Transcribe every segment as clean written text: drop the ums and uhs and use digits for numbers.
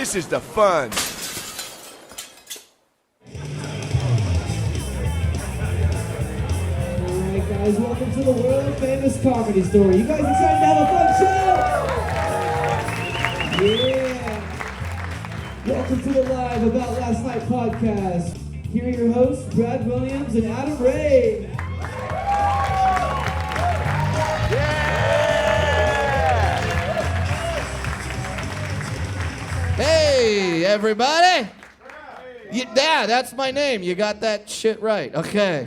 This is the fun. Alright guys, welcome to the world famous comedy store. You guys excited to have a fun show? Yeah! Welcome to the Live About Last Night podcast. Here are your hosts, Brad Williams and Adam Ray. Hey, everybody. Yeah, that's my name. You got that shit right. Okay.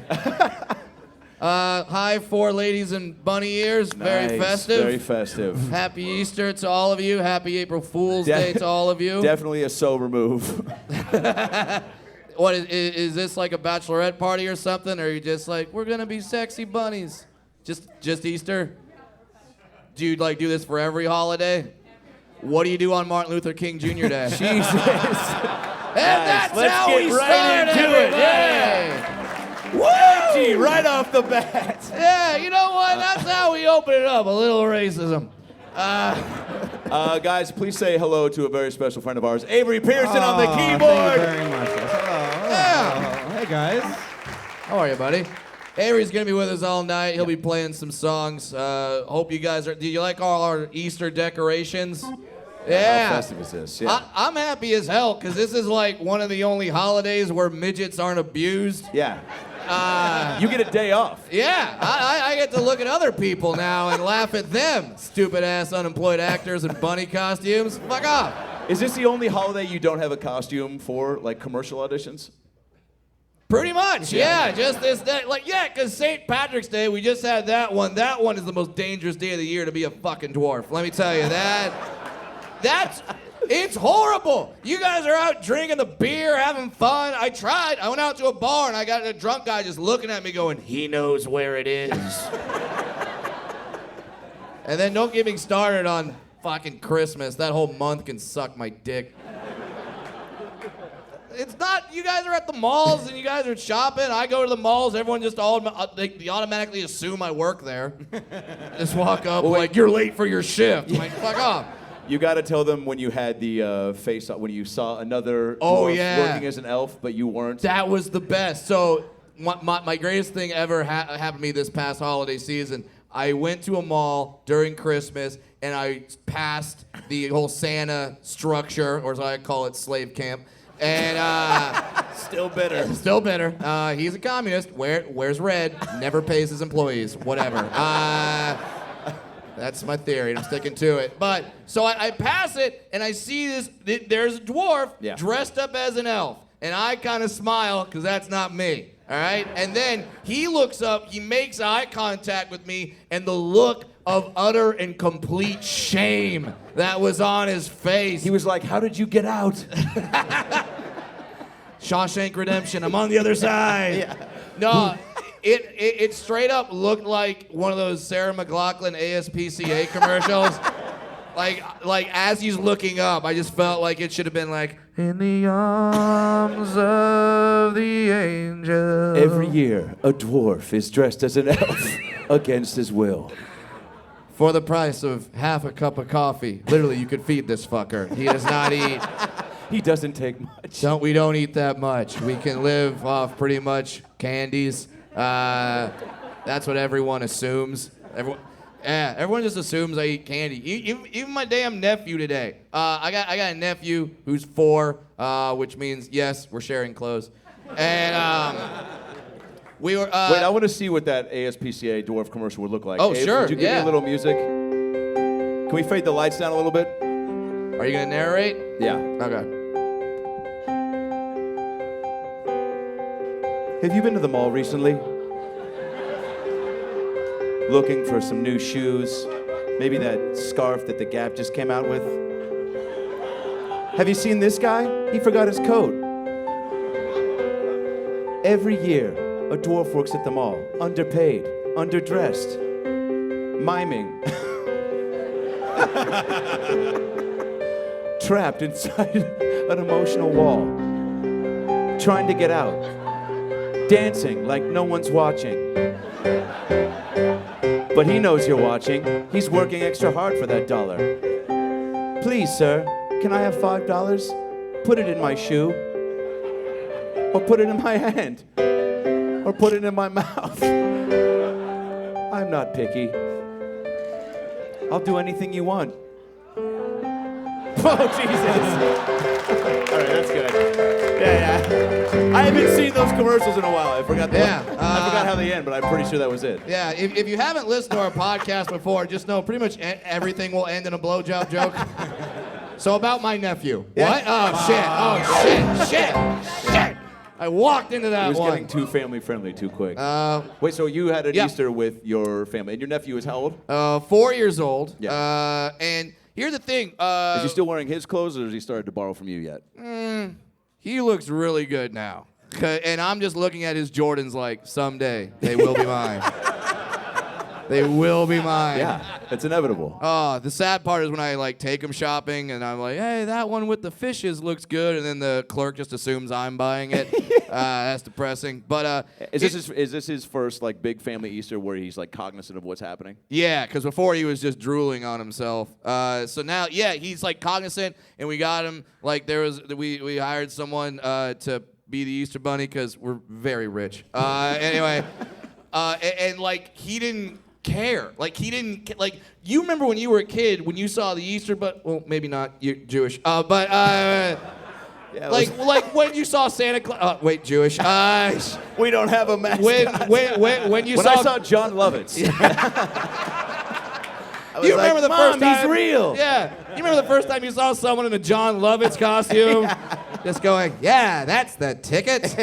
Hi, four ladies and bunny ears. Very festive. Very festive. Happy Easter to all of you. Happy April Fool's Day to all of you. Definitely a sober move. What, is this like a bachelorette party or something? Or are you just like, we're going to be sexy bunnies? Just Easter? Do you like do this for every holiday? What do you do on Martin Luther King Jr. Day? Jesus. And that's Let's how get we right start into it. Yeah. Woo! Right off the bat. Yeah, you know what? That's how we open it up. A little racism. Guys, please say hello to a very special friend of ours, Avery Pearson on the keyboard. Thank you very much. Hello. Yeah. Hey, guys. How are you, buddy? Avery's gonna be with us all night. He'll be playing some songs. Hope you guys are. Do you like all our Easter decorations? Yeah. How festive is this? Yeah. I'm happy as hell because this is like one of the only holidays where midgets aren't abused. Yeah. You get a day off. Yeah, I get to look at other people now and laugh at them. Stupid ass unemployed actors in bunny costumes. Fuck off. Is this the only holiday you don't have a costume for, like commercial auditions? Pretty much, yeah. Just this day. Like, yeah, because St. Patrick's Day, we just had that one. That one is the most dangerous day of the year to be a fucking dwarf. Let me tell you that. It's horrible. You guys are out drinking the beer, having fun. I tried. I went out to a bar and I got a drunk guy just looking at me going, he knows where it is. And then don't get me started on fucking Christmas. That whole month can suck my dick. It's not, you guys are at the malls and you guys are shopping. I go to the malls, everyone just they automatically assume I work there. Just walk up like, you're late for your shift. I'm like, fuck off. You got to tell them when you had the face when you saw another dwarf working as an elf, but you weren't. That was the best. So my greatest thing ever happened to me this past holiday season. I went to a mall during Christmas and I passed the whole Santa structure, or as I call it, slave camp. And Still bitter. Still bitter. He's a communist. Wears red. Never pays his employees. Whatever. That's my theory, and I'm sticking to it. But so I pass it, and I see this. There's a dwarf dressed up as an elf, and I kind of smile because that's not me. All right. And then he looks up. He makes eye contact with me, and the look of utter and complete shame that was on his face. He was like, "How did you get out?" Shawshank Redemption. I'm on the other side. Yeah. No. It straight up looked like one of those Sarah McLachlan ASPCA commercials. like as he's looking up, I just felt like it should have been like, in the arms of the angel. Every year, a dwarf is dressed as an elf against his will. For the price of half a cup of coffee. Literally, you could feed this fucker. He does not eat. He doesn't take much. We don't eat that much. We can live off pretty much candies. That's what everyone assumes. Everyone just assumes I eat candy. Even my damn nephew today. I got a nephew who's 4, which means yes, we're sharing clothes. And we were. Wait, I want to see what that ASPCA dwarf commercial would look like. Oh, Abe, sure. Would you give me a little music? Can we fade the lights down a little bit? Are you gonna narrate? Yeah. Okay. Have you been to the mall recently? Looking for some new shoes? Maybe that scarf that the Gap just came out with? Have you seen this guy? He forgot his coat. Every year, a dwarf works at the mall, underpaid, underdressed, miming. Trapped inside an emotional wall, trying to get out, dancing like no one's watching. But he knows you're watching. He's working extra hard for that dollar. Please, sir, can I have $5? Put it in my shoe. Or put it in my hand. Or put it in my mouth. I'm not picky. I'll do anything you want. Oh, Jesus. All right, that's good. Yeah. I haven't seen those commercials in a while. I forgot I forgot how they end, but I'm pretty sure that was it. Yeah, if you haven't listened to our podcast before, just know pretty much everything will end in a blowjob joke. So about my nephew. Yeah. What? Oh, shit. I walked into that It was one. getting too family friendly too quick. Wait, so you had an Easter with your family, and your nephew is how old? 4 years old. Yeah. And here's the thing. Is he still wearing his clothes, or has he started to borrow from you yet? He looks really good now. And I'm just looking at his Jordans like, someday they will be mine. They will be mine. Yeah, it's inevitable. Oh, the sad part is when I like take him shopping and I'm like, hey, that one with the fishes looks good, and then the clerk just assumes I'm buying it. That's depressing. But is this his first like big family Easter where he's like cognizant of what's happening? Yeah, because before he was just drooling on himself. So now, yeah, he's like cognizant, and we got him like we hired someone to be the Easter bunny because we're very rich. Anyway, and like he didn't care. Like he didn't like. You remember when you were a kid when you saw the Easter bunny? Well, maybe not. You're Jewish. But Yeah, like when you saw Santa Claus. Wait, Jewish. We don't have a mascot. When you when saw. I saw John Lovitz. You remember the first time? He's real. Yeah. You remember the first time you saw someone in a John Lovitz costume? Just going, yeah, that's the ticket.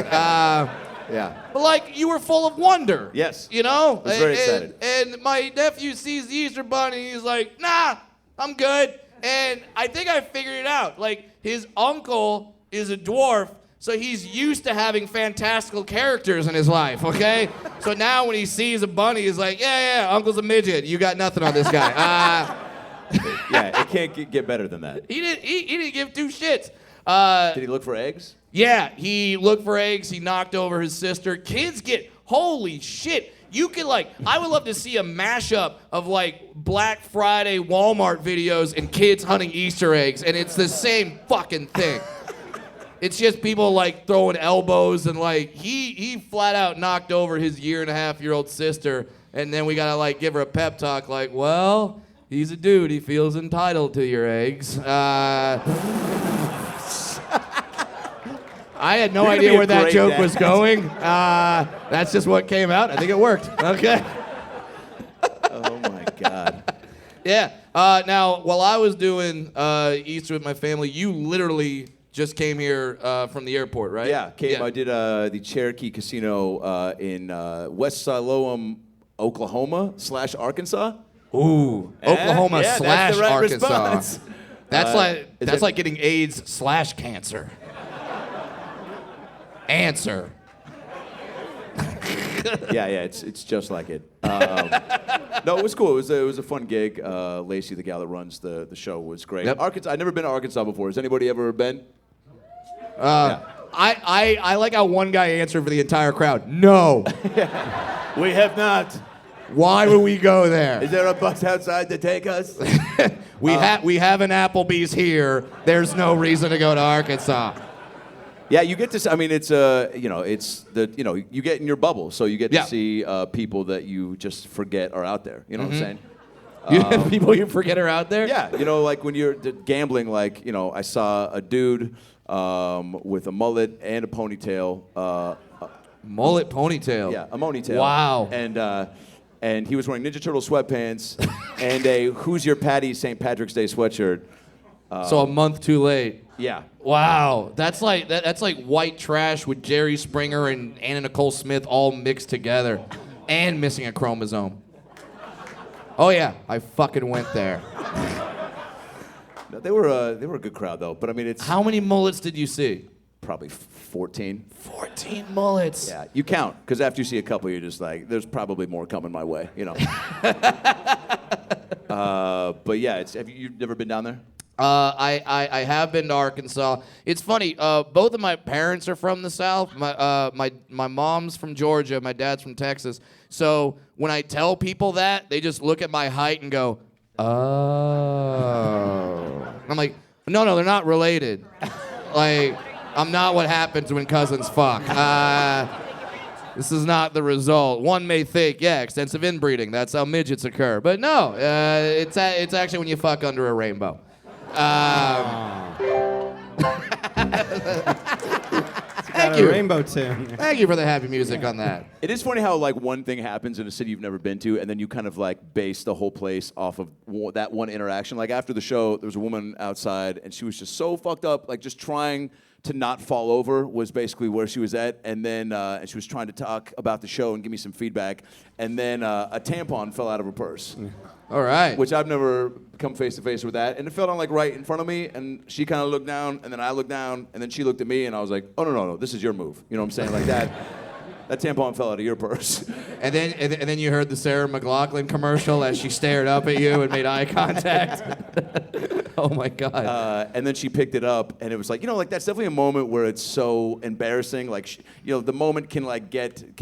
Yeah. But like, you were full of wonder. Yes. You know? I was very excited. And my nephew sees the Easter bunny, and he's like, nah, I'm good. And I think I figured it out. Like, his uncle is a dwarf, so he's used to having fantastical characters in his life, okay? So now when he sees a bunny, he's like, yeah, uncle's a midget. You got nothing on this guy. Yeah, it can't get better than that. He didn't give two shits. Did he look for eggs? Yeah, he looked for eggs. He knocked over his sister. Kids get, holy shit. You could I would love to see a mashup of like Black Friday Walmart videos and kids hunting Easter eggs, and it's the same fucking thing. It's just people like throwing elbows, and like he flat out knocked over his 1.5-year-old sister, and then we gotta like give her a pep talk like, well, he's a dude, he feels entitled to your eggs. I had no idea where that joke was going. That's just what came out. I think it worked. Okay. Oh my God. Yeah. Now, while I was doing Easter with my family, you literally just came here from the airport, right? Yeah, I did the Cherokee Casino in West Siloam, Oklahoma / Arkansas. Ooh, Oklahoma / that's the right Arkansas. response. That's like getting AIDS / cancer. Answer. Yeah, it's just like it. No, it was cool. It was a fun gig. Lacey, the gal that runs the show, was great. Yep. Arkansas. I've never been to Arkansas before. Has anybody ever been? I like how one guy answered for the entire crowd. No. We have not. Why would we go there? Is there a bus outside to take us? We have an Applebee's here. There's no reason to go to Arkansas. Yeah, you get to. I mean, it's you get in your bubble, so you get to see people that you just forget are out there. You know what I'm saying? You have people you forget are out there? Yeah, like when you're gambling, I saw a dude with a mullet and a ponytail. Mullet ponytail. Yeah, a ponytail. Wow. And he was wearing Ninja Turtle sweatpants and a Who's Your Patty St. Patrick's Day sweatshirt. So a month too late. Yeah. Wow, that's like white trash with Jerry Springer and Anna Nicole Smith all mixed together, and missing a chromosome. Oh yeah, I fucking went there. No, they were a good crowd though, but I mean it's. How many mullets did you see? Probably 14. 14 mullets. Yeah, you count because after you see a couple, you're just like, there's probably more coming my way, you know. But yeah, have you never been down there? I have been to Arkansas. It's funny. Both of my parents are from the South. My mom's from Georgia. My dad's from Texas. So when I tell people that, they just look at my height and go, "Oh." I'm like, No, they're not related. Like, I'm not what happens when cousins fuck. This is not the result. One may think, yeah, extensive inbreeding. That's how midgets occur. But no, it's actually when you fuck under a rainbow. Got a rainbow tune. Thank you for the happy music on that. It is funny how like one thing happens in a city you've never been to, and then you kind of like base the whole place off of that one interaction. Like after the show, there was a woman outside, and she was just so fucked up, like just trying to not fall over was basically where she was at, and then and she was trying to talk about the show and give me some feedback, and then a tampon fell out of her purse. All right. Which I've never come face to face with that, and it fell down like right in front of me, and she kind of looked down, and then I looked down, and then she looked at me, and I was like, oh no, this is your move. You know what I'm saying? Like that. That tampon fell out of your purse. And then you heard the Sarah McLachlan commercial as she stared up at you and made eye contact. Oh my God. And then she picked it up, and it was like, like that's definitely a moment where it's so embarrassing. Like, the moment can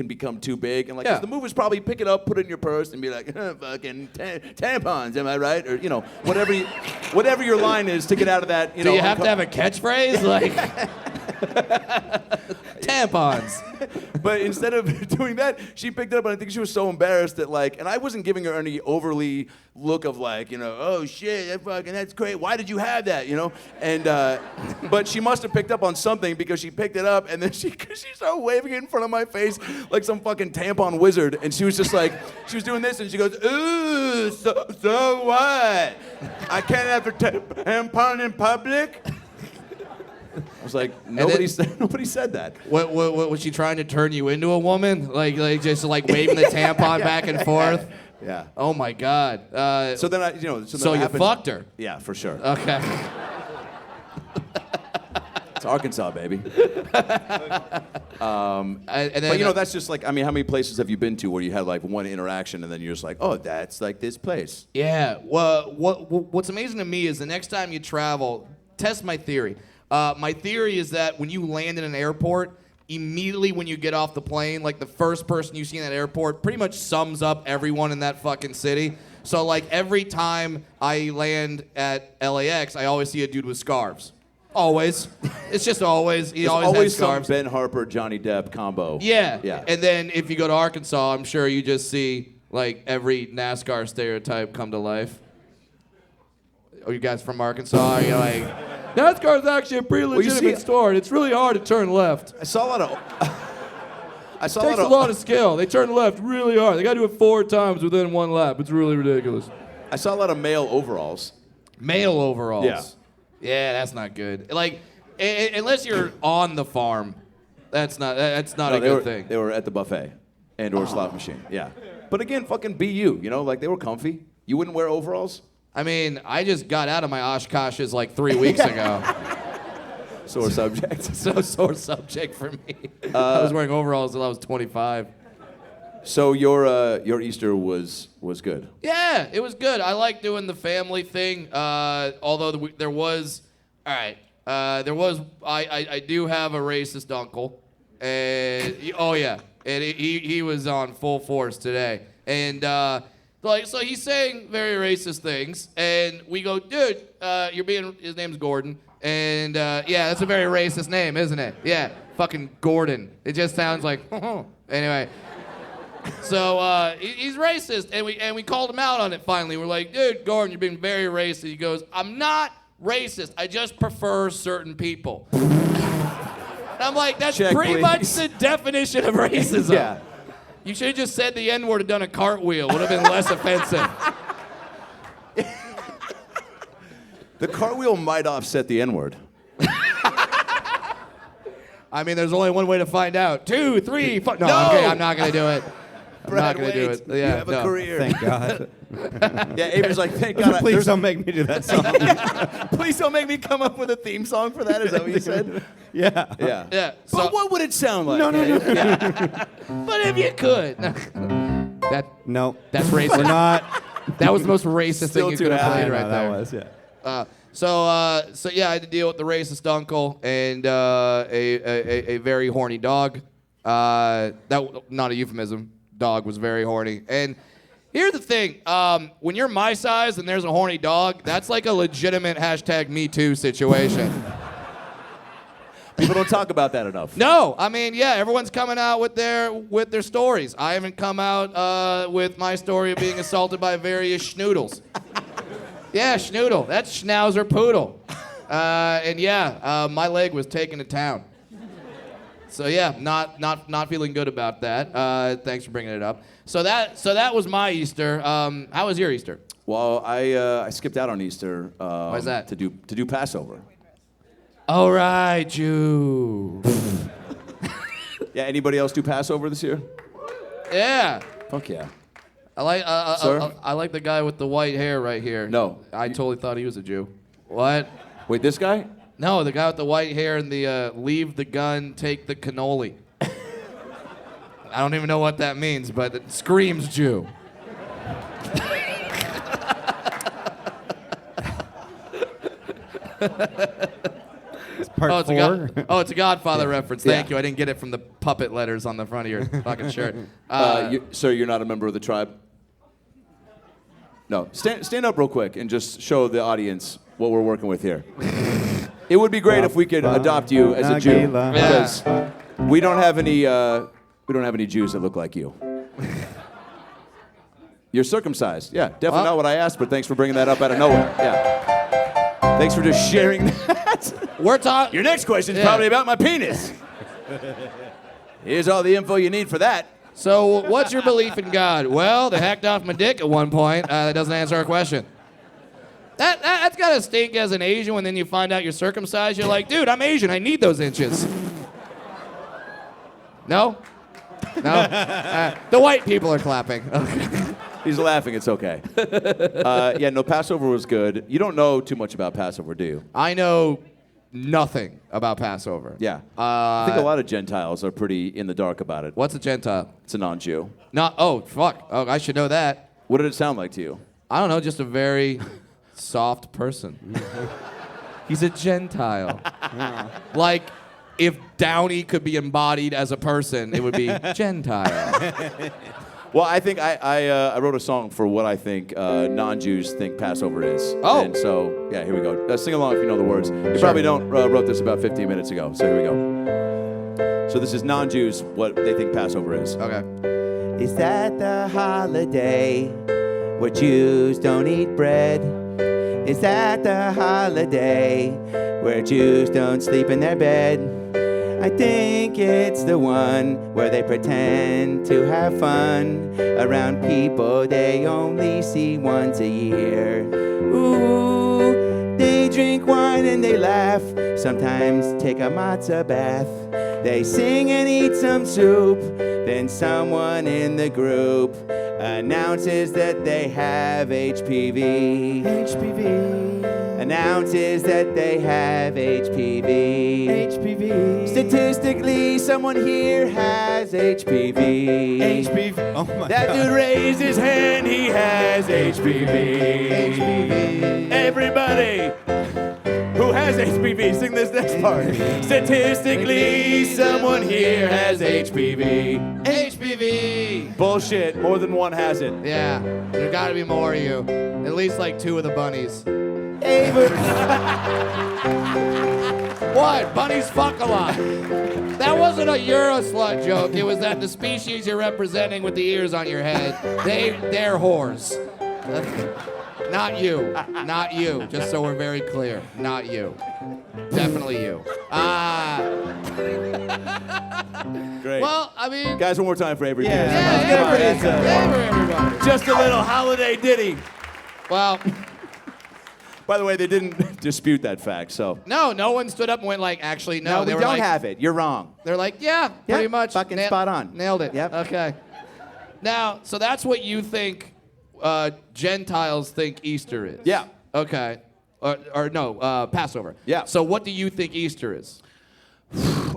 become too big, and like 'cause the move is probably pick it up, put it in your purse, and be like, fucking tampons, am I right? Or whatever your line is to get out of that. Do you have to have a catchphrase like tampons? But instead of doing that, she picked it up, and I think she was so embarrassed that and I wasn't giving her any overly look of oh shit, that's great. Why did you have that? And but she must have picked up on something because she picked it up, and then she started waving it in front of my face like some fucking tampon wizard, and she was just like, she was doing this, and she goes, ooh, so what? I can't have a tampon in public. I was like, nobody said that. What was she trying to turn you into a woman? Like just waving the tampon back and forth? Yeah. Oh my God. So then So you fucked her? Yeah, for sure. Okay. It's Arkansas, baby. But that's just how many places have you been to where you had one interaction and then you're just like, oh, that's like this place? Yeah. Well, what's amazing to me is the next time you travel, test my theory. My theory is that when you land in an airport, immediately when you get off the plane, the first person you see in that airport pretty much sums up everyone in that fucking city. So every time I land at LAX, I always see a dude with scarves. Always. It's just always. He always has scarves. Some Ben Harper, Johnny Depp combo. Yeah. And then if you go to Arkansas, I'm sure you just see every NASCAR stereotype come to life. Oh, you guys from Arkansas? Are you NASCAR is actually a pretty legitimate sport. It's really hard to turn left. I saw a lot of. It takes a lot of skill. They turn left really hard. They got to do it 4 times within 1 lap. It's really ridiculous. I saw a lot of male overalls. Male overalls. Yeah. Yeah, that's not good. Unless you're on the farm, that's not a good thing. They were at the buffet and/or slot machine. Yeah. But again, fucking be you. They were comfy. You wouldn't wear overalls? I mean, I just got out of my Oshkoshes 3 weeks ago. Sore subject. So sore subject for me. I was wearing overalls until I was 25. So your Easter was good. Yeah, it was good. I like doing the family thing. Although there was, I do have a racist uncle, and and he was on full force today, and so he's saying very racist things, and we go, dude, his name's Gordon, and that's a very racist name, isn't it? Yeah, fucking Gordon. It just sounds like, anyway. So he's racist, and we called him out on it finally. We're like, dude, Gordon, you're being very racist. He goes, I'm not racist. I just prefer certain people. And I'm like, that's pretty much the definition of racism. Yeah. You should have just said the N-word and done a cartwheel. Would have been less offensive. The cartwheel might offset the N-word. I mean, there's only one way to find out. 2, 3, 4. No, I'm not going to do it. I'm not going to do it. Yeah, you have a career. Thank God. Yeah, Avery's like, thank God. Please don't make me do that song. Please don't make me come up with a theme song for that. Is that what you said? Yeah. Yeah. So, but what would it sound like? No. Yeah. But if you could. No. That's racist. We're not. That was the most racist thing you could have played right there. That was, yeah. So I had to deal with the racist uncle and a very horny dog. That not a euphemism. Dog was very horny, and Here's the thing. When you're my size and there's a horny dog, that's like a legitimate #MeToo situation. People don't talk about that enough. No, I mean, yeah, everyone's coming out with their stories. I haven't come out with my story of being assaulted by various schnoodles. Yeah, schnoodle. That's schnauzer poodle. And yeah, my leg was taken to town. So yeah, not feeling good about that. Thanks for bringing it up. So that was my Easter. How was your Easter? Well, I skipped out on Easter. Why is that? To do Passover. All right, Jew. Yeah. Anybody else do Passover this year? Yeah. Fuck yeah. I like the guy with the white hair right here. No. I totally thought he was a Jew. What? Wait, this guy? No, the guy with the white hair and the leave the gun, take the cannoli. I don't even know what that means, but it screams Jew. Part 4. It's a Godfather reference. Thank you. I didn't get it from the puppet letters on the front of your fucking shirt. Sir, you're not a member of the tribe? No. Stand up real quick and just show the audience what we're working with here. It would be great if we could adopt you as a Jew, because we don't have any Jews that look like you. You're circumcised. Yeah, definitely not what I asked, but thanks for bringing that up out of nowhere. Yeah. Thanks for just sharing that. We're talking. Your next question is probably about my penis. Here's all the info you need for that. So, what's your belief in God? Well, they hacked off my dick at one point. That doesn't answer our question. That's gotta stink as an Asian when then you find out you're circumcised. You're like, dude, I'm Asian. I need those inches. No? No? The white people are clapping. Okay. He's laughing. It's okay. No, Passover was good. You don't know too much about Passover, do you? I know nothing about Passover. Yeah. I think a lot of Gentiles are pretty in the dark about it. What's a Gentile? It's a non-Jew. Oh, fuck. Oh, I should know that. What did it sound like to you? I don't know, just a very soft person. He's a Gentile. Like, if Downey could be embodied as a person, it would be Gentile. Well, I think I wrote a song for what I think non-Jews think Passover is. Oh. And so, yeah, here we go. Sing along if you know the words. You probably don't wrote this about 15 minutes ago, so here we go. So this is non-Jews, what they think Passover is. Okay. Is that the holiday where Jews don't eat bread? Is that the holiday where Jews don't sleep in their bed? I think it's the one where they pretend to have fun around people they only see once a year. Ooh, they drink wine and they laugh, sometimes take a matzah bath. They sing and eat some soup, then someone in the group announces that they have HPV. Announces that they have HPV. Statistically, someone here has HPV. Oh my That God. dude raised his hand, he has HPV. Everybody who has HPV, sing this next part. Statistically, someone here has HPV. HPV! Bullshit. More than one has it. Yeah, there gotta be more of you. At least like 2 of the bunnies. What? Bunnies fuck a lot. That wasn't a Euroslut joke. It was that the species you're representing with the ears on your head, they're whores. Not you. Not you. Just so we're very clear. Not you. Definitely you. Great. Well, I mean... Guys, one more time for Avery Yeah, Pearson. yeah, for everybody. Just a little holiday ditty. Well... By the way, they didn't dispute that fact, so. No one stood up and went like, actually, no. No, They we were don't like, have it. You're wrong. They're like, yeah, pretty much. fucking spot on. Nailed it. Yep. Okay. Now, so that's what you think Gentiles think Easter is? Yeah. Okay. Or no, Passover. Yeah. So what do you think Easter is?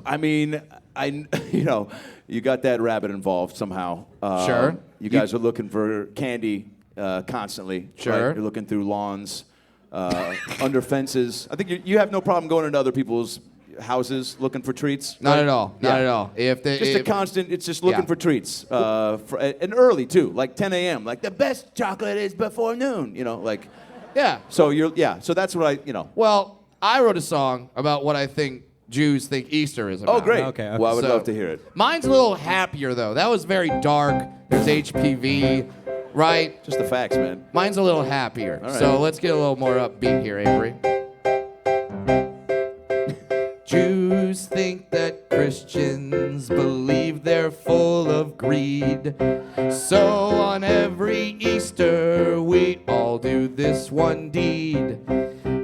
I mean, you got that rabbit involved somehow. Sure. You guys are looking for candy constantly. Sure. Right? You're looking through lawns, under fences. I think you have no problem going into other people's houses looking for treats? Not right? at all. Not at all. Just a constant. It's just looking for treats. And early too, like 10 a.m. Like the best chocolate is before noon. You know, like. Yeah. So So that's what Well, I wrote a song about what I think Jews think Easter is about. Oh, great. Okay. Well, I would love to hear it. Mine's a little happier though. That was very dark. There's HPV, right? Just the facts, man. Mine's a little happier. All right. So let's get a little more upbeat here, Avery. Jews think that Christians believe they're full of greed. So on every Easter, we all do this one deed.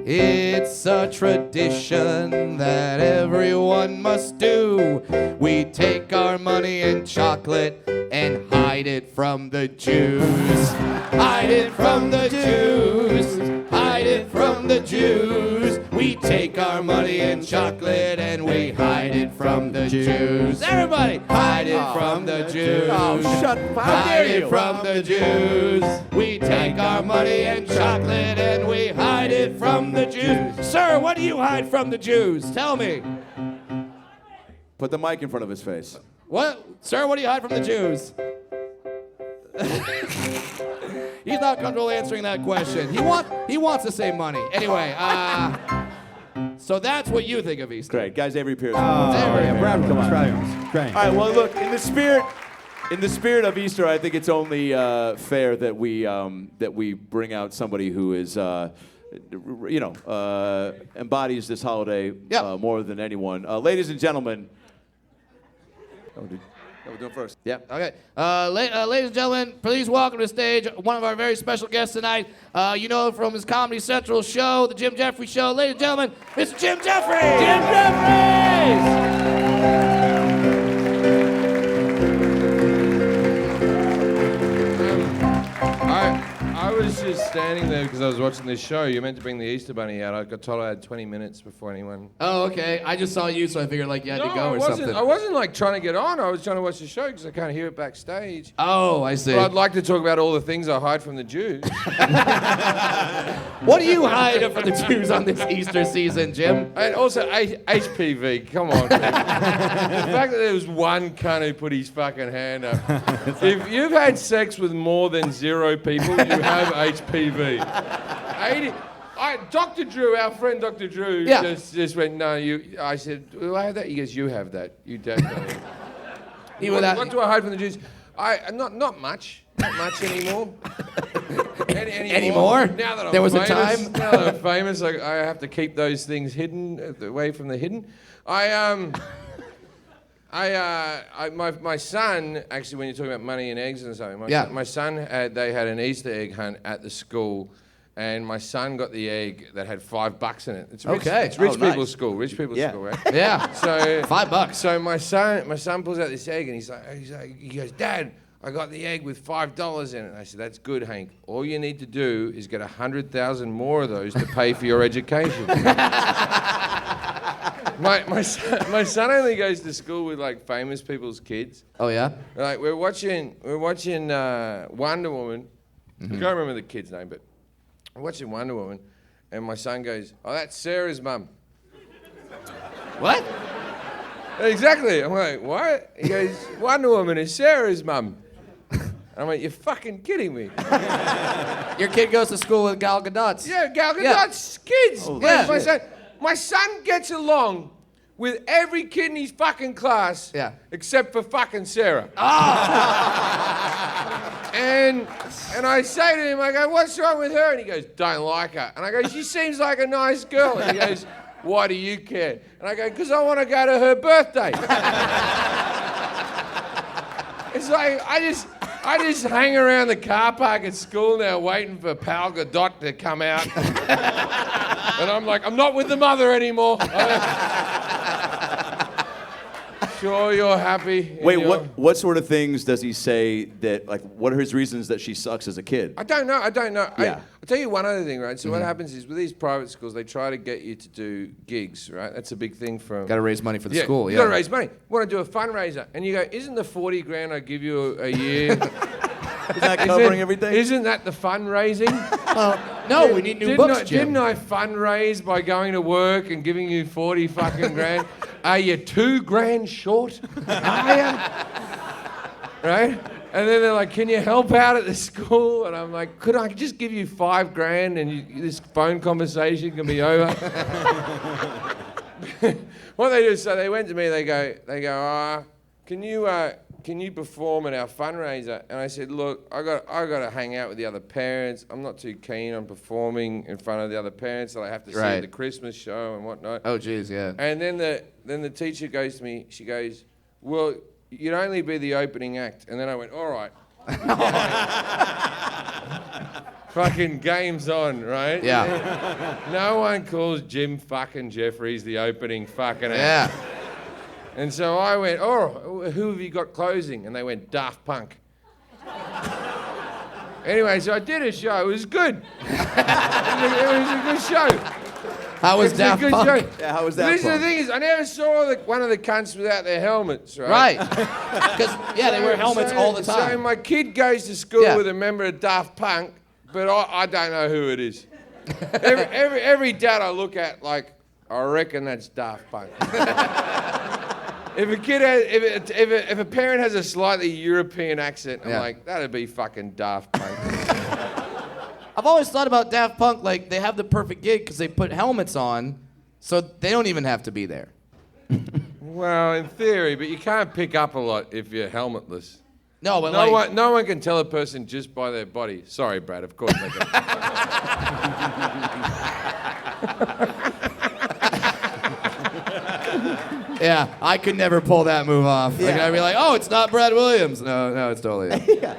It's a tradition that everyone must do. We take our money and chocolate and hide it from the Jews. Hide it from the Jews. Hide it from the Jews. We take our money and chocolate and we hide it from the Jews. Everybody, hide it from the Jews. Oh, shut up. Hide it from the Jews. We take our money and chocolate and we hide it from the Jews. Sir, what do you hide from the Jews? Tell me. Put the mic in front of his face. What? Sir, what do you hide from the Jews? He's not comfortable answering that question. He wants to save money. Anyway, so that's what you think of Easter. Great. Guys, Avery Pearson. Brad, come on. Great. All right, well, look, in the spirit of Easter, I think it's only fair that we bring out somebody who is, embodies this holiday more than anyone. Ladies and gentlemen. We're doing first. Yeah. Okay. Ladies and gentlemen, please welcome to the stage one of our very special guests tonight. You know from his Comedy Central show, the Jim Jeffries Show. Ladies and gentlemen, Mr. Jim Jeffries. Jim Jeffries. I was just standing there because I was watching this show. You're meant to bring the Easter Bunny out. I got told I had 20 minutes before anyone. Oh, okay. I just saw you, so I figured like you had to go or something. I wasn't like trying to get on. I was trying to watch the show because I can't hear it backstage. Oh, I see. But I'd like to talk about all the things I hide from the Jews. What do you hide from the Jews on this Easter season, Jim? And also HPV. Come on. The fact that there was one cunt who put his fucking hand up. If you've had sex with more than 0 people, you have HPV. Dr. Drew, our friend Dr. Drew, just went, no, you. I said, well, I have that. He goes, you have that. You definitely. What do I hide from the Jews? Not much. Not much anymore. Anymore? Now that I'm there was famous, a time. Now that I'm famous, I have to keep those things hidden, away from the hidden. My son, actually, when you're talking about money and eggs and something, my son they had an Easter egg hunt at the school, and my son got the egg that had $5 in it. It's rich, It's rich people's school. Rich people's school, right? Yeah. So $5. So my son pulls out this egg and he goes, Dad, I got the egg with $5 in it. And I said, that's good, Hank. All you need to do is get 100,000 more of those to pay for your education. My son only goes to school with like famous people's kids. Oh yeah. Like we're watching Wonder Woman. I can't remember the kid's name, but we're watching Wonder Woman, and my son goes, "Oh, that's Sarah's mum." What? Exactly. I'm like, what? He goes, Wonder Woman is Sarah's mum. I'm like, you're fucking kidding me. Your kid goes to school with Gal Gadot's. Yeah, Gal Gadot's kids. Oh, yeah. My son gets along with every kid in his fucking class except for fucking Sarah. And I say to him, I go, what's wrong with her? And he goes, don't like her. And I go, she seems like a nice girl. And he goes, why do you care? And I go, because I want to go to her birthday. It's like, I just hang around the car park at school now waiting for Paul Gadot to come out. And I'm like, I'm not with the mother anymore. Sure, you're happy. Wait, what sort of things does he say that, like, what are his reasons that she sucks as a kid? I don't know. Yeah. I'll tell you one other thing, right? So what happens is with these private schools, they try to get you to do gigs, right? That's a big thing from... Got to raise money for the school, You got to raise money. You want to do a fundraiser. And you go, isn't the 40 grand I give you a year... Is that covering everything? Isn't that the fundraising? No, we need new books, Jim. Didn't I fundraise by going to work and giving you 40 fucking grand? Are you $2,000 short? Are you? Right? And then they're like, can you help out at the school? And I'm like, could I just give you $5,000 and this phone conversation can be over? What they do, so they went to me, they go, can you perform at our fundraiser? And I said, look, I got to hang out with the other parents. I'm not too keen on performing in front of the other parents that I have to see at the Christmas show and whatnot. Oh, geez, yeah. And then the teacher goes to me, she goes, well, you'd only be the opening act. And then I went, all right. Fucking game's on, right? Yeah. No one calls Jim fucking Jefferies the opening fucking act. Yeah. And so I went, oh, who have you got closing? And they went, Daft Punk. Anyway, so I did a show. It was good. It was a good show. How was Daft Punk? Yeah, how was that? This is the thing is, I never saw one of the cunts without their helmets, right? Right. Because, they wear helmets all the time. So my kid goes to school with a member of Daft Punk, but I don't know who it is. every dad I look at, like, I reckon that's Daft Punk. If a kid has, if a parent has a slightly European accent, I'm like, that'd be fucking Daft Punk. I've always thought about Daft Punk, like, they have the perfect gig because they put helmets on, so they don't even have to be there. Well, in theory, but you can't pick up a lot if you're helmetless. No, but no one can tell a person just by their body. Sorry, Brad, of course they can. Yeah, I could never pull that move off. Like, I'd be like, oh, it's not Brad Williams. No, it's totally him.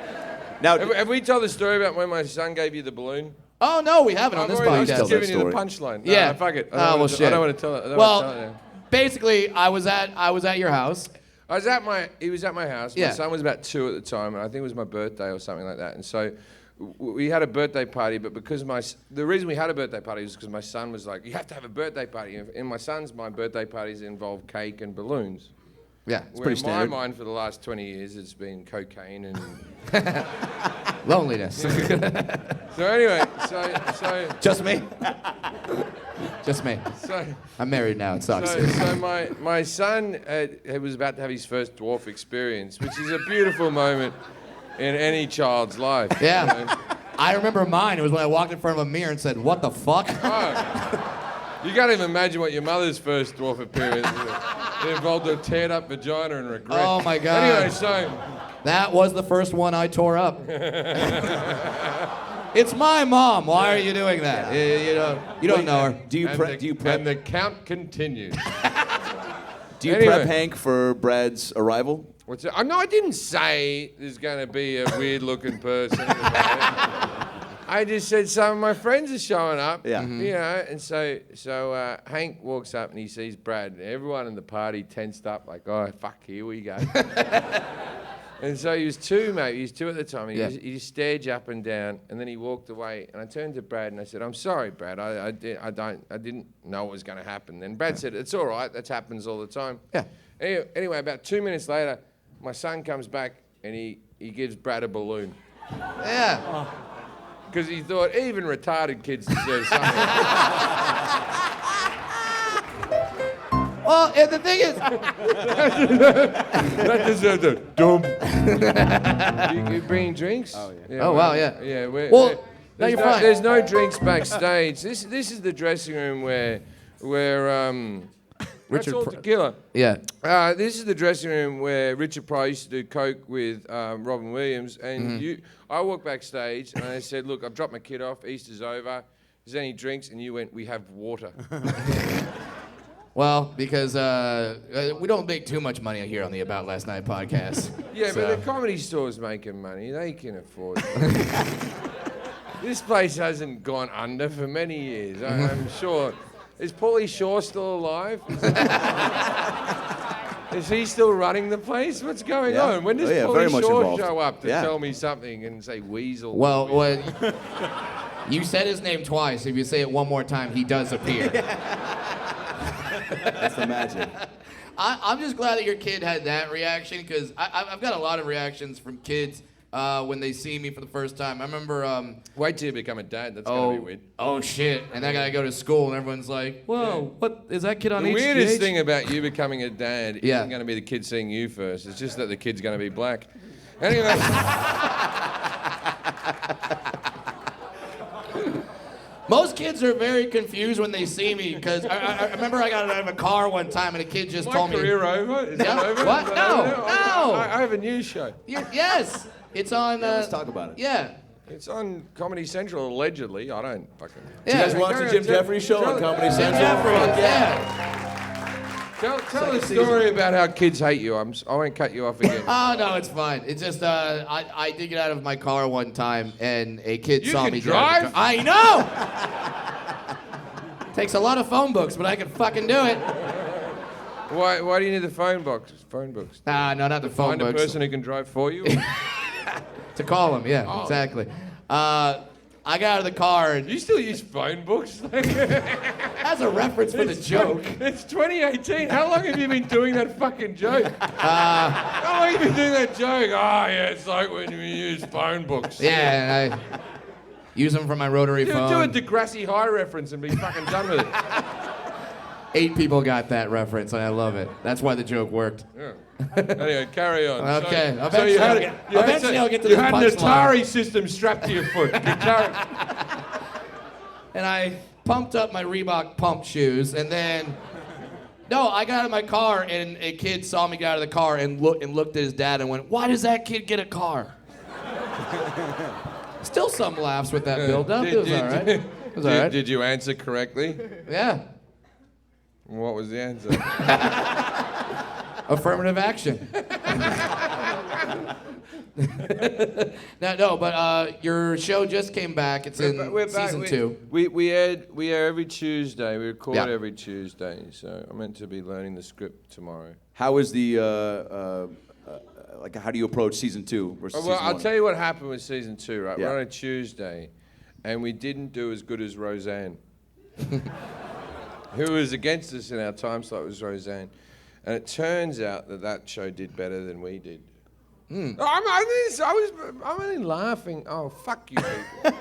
Now, have we told the story about when my son gave you the balloon? Oh, no, we haven't on this podcast. I'm just giving you the punchline. No, Yeah. Fuck it. Shit. I don't want to tell it. Well, basically, I was at your house. He was at my house. My son was about 2 at the time, and I think it was my birthday or something like that. And so we had a birthday party, but because the reason we had a birthday party was because my son was like, you have to have a birthday party. And my birthday parties involve cake and balloons. Yeah, it's pretty standard. In my mind, for the last 20 years, it's been cocaine and loneliness. So anyway, so just me. Just me. So I'm married now. It sucks. So my son was about to have his first dwarf experience, which is a beautiful moment in any child's life. Yeah. You know? I remember mine. It was when I walked in front of a mirror and said, "What the fuck?" Oh. You can't even imagine what your mother's first dwarf appearance was. It involved a teared up vagina and regret. Oh my God. Anyway, so that was the first one I tore up. It's my mom. Why are you doing that? You don't know her. Do you prep? And the count continues. Do you prep Hank for Brad's arrival? What's that? No, I didn't say there's going to be a weird-looking person. I just said some of my friends are showing up. Yeah. Mm-hmm. You know, and so Hank walks up and he sees Brad, and everyone in the party tensed up like, oh, fuck, here we go. And so he was 2, mate. He was 2 at the time. He just stared you up and down, and then he walked away. And I turned to Brad and I said, I'm sorry, Brad. I didn't know what was going to happen. And Brad said, it's all right. That happens all the time. Yeah. Anyway, about 2 minutes later, my son comes back and he gives Brad a balloon. Yeah. Because he thought even retarded kids deserve something. Well, and the thing is... That deserves a dump. You bringing drinks? Oh, yeah. Oh, wow, yeah. Yeah. There's no drinks backstage. This is the dressing room where Richard that's all tequila. Yeah. This is the dressing room where Richard Pryor used to do coke with Robin Williams. And I walked backstage and I said, look, I've dropped my kid off. Easter's over. Is there any drinks? And you went, we have water. Well, because we don't make too much money here on the About Last Night podcast. Yeah, so. but the comedy store's making money. They can afford it. This place hasn't gone under for many years. I'm sure. Is Paulie Shaw still alive? Is he still running the place? What's going on? When does Paulie Shaw show up to tell me something and say weasel? Well, you said his name twice. If you say it one more time, he does appear. That's the magic. I'm just glad that your kid had that reaction, because I've got a lot of reactions from kids when they see me for the first time. I remember. Wait till you become a dad. That's gonna be weird. Oh shit! And then I gotta go to school, and everyone's like, "Whoa, what is that kid on The HGH?" weirdest thing about you becoming a dad Yeah. isn't going to be the kid seeing you first. It's just that the kid's going to be black. Anyway. Most kids are very confused when they see me because I remember I got out of a car one time and a kid just told me. My career over? Is that over? What? Is that No, over? no. I have a news show. Yes, it's on. Let's talk about it. Yeah. It's on Comedy Central, allegedly. I don't fucking... Yeah. You guys watch the Jim Jeffries show on Comedy Central? Jeffries, Tell the story about how kids hate you. I won't cut you off again. Oh, no, it's fine. It's just, I did get out of my car one time, and a kid You saw can me drive? I know! Takes a lot of phone books, but I can fucking do it. Why do you need the phone books? No, not the phone Find books. a person who can drive for you? To call him, yeah, exactly. I got out of the car, and You still use phone books? as a reference for the joke. It's 2018. How long have you been doing that fucking joke? How long have you been doing that joke? Oh, yeah, it's like when you use phone books. Yeah, and I use them for my rotary Do phone. a Degrassi High reference and be fucking done with it. 8 people got that reference, and I love it. That's why the joke worked. Yeah. Anyway, carry on. Okay, So eventually you had, I'll get- eventually I'll get to you this had an punchline. Atari system strapped to your foot. And I pumped up my Reebok pump shoes, and then... No, I got out of my car, and a kid saw me get out of the car and looked at his dad and went, "Why does that kid get a car?" Still some laughs with that build-up. It was all right. It was all right. Did you answer correctly? Yeah. What was the answer? Affirmative action. No, but your show just came back. It's in season 2. We air every Tuesday. We record Yeah. every Tuesday. So I'm meant to be learning the script tomorrow. How is the like? How do you approach season 2 versus Well, season 1? I'll tell you what happened with season 2. Right, Yeah. we're on a Tuesday, and we didn't do as good as Roseanne. Who was against us in our time slot was Roseanne. And it turns out that show did better than we did. I'm only laughing. Oh, fuck you people.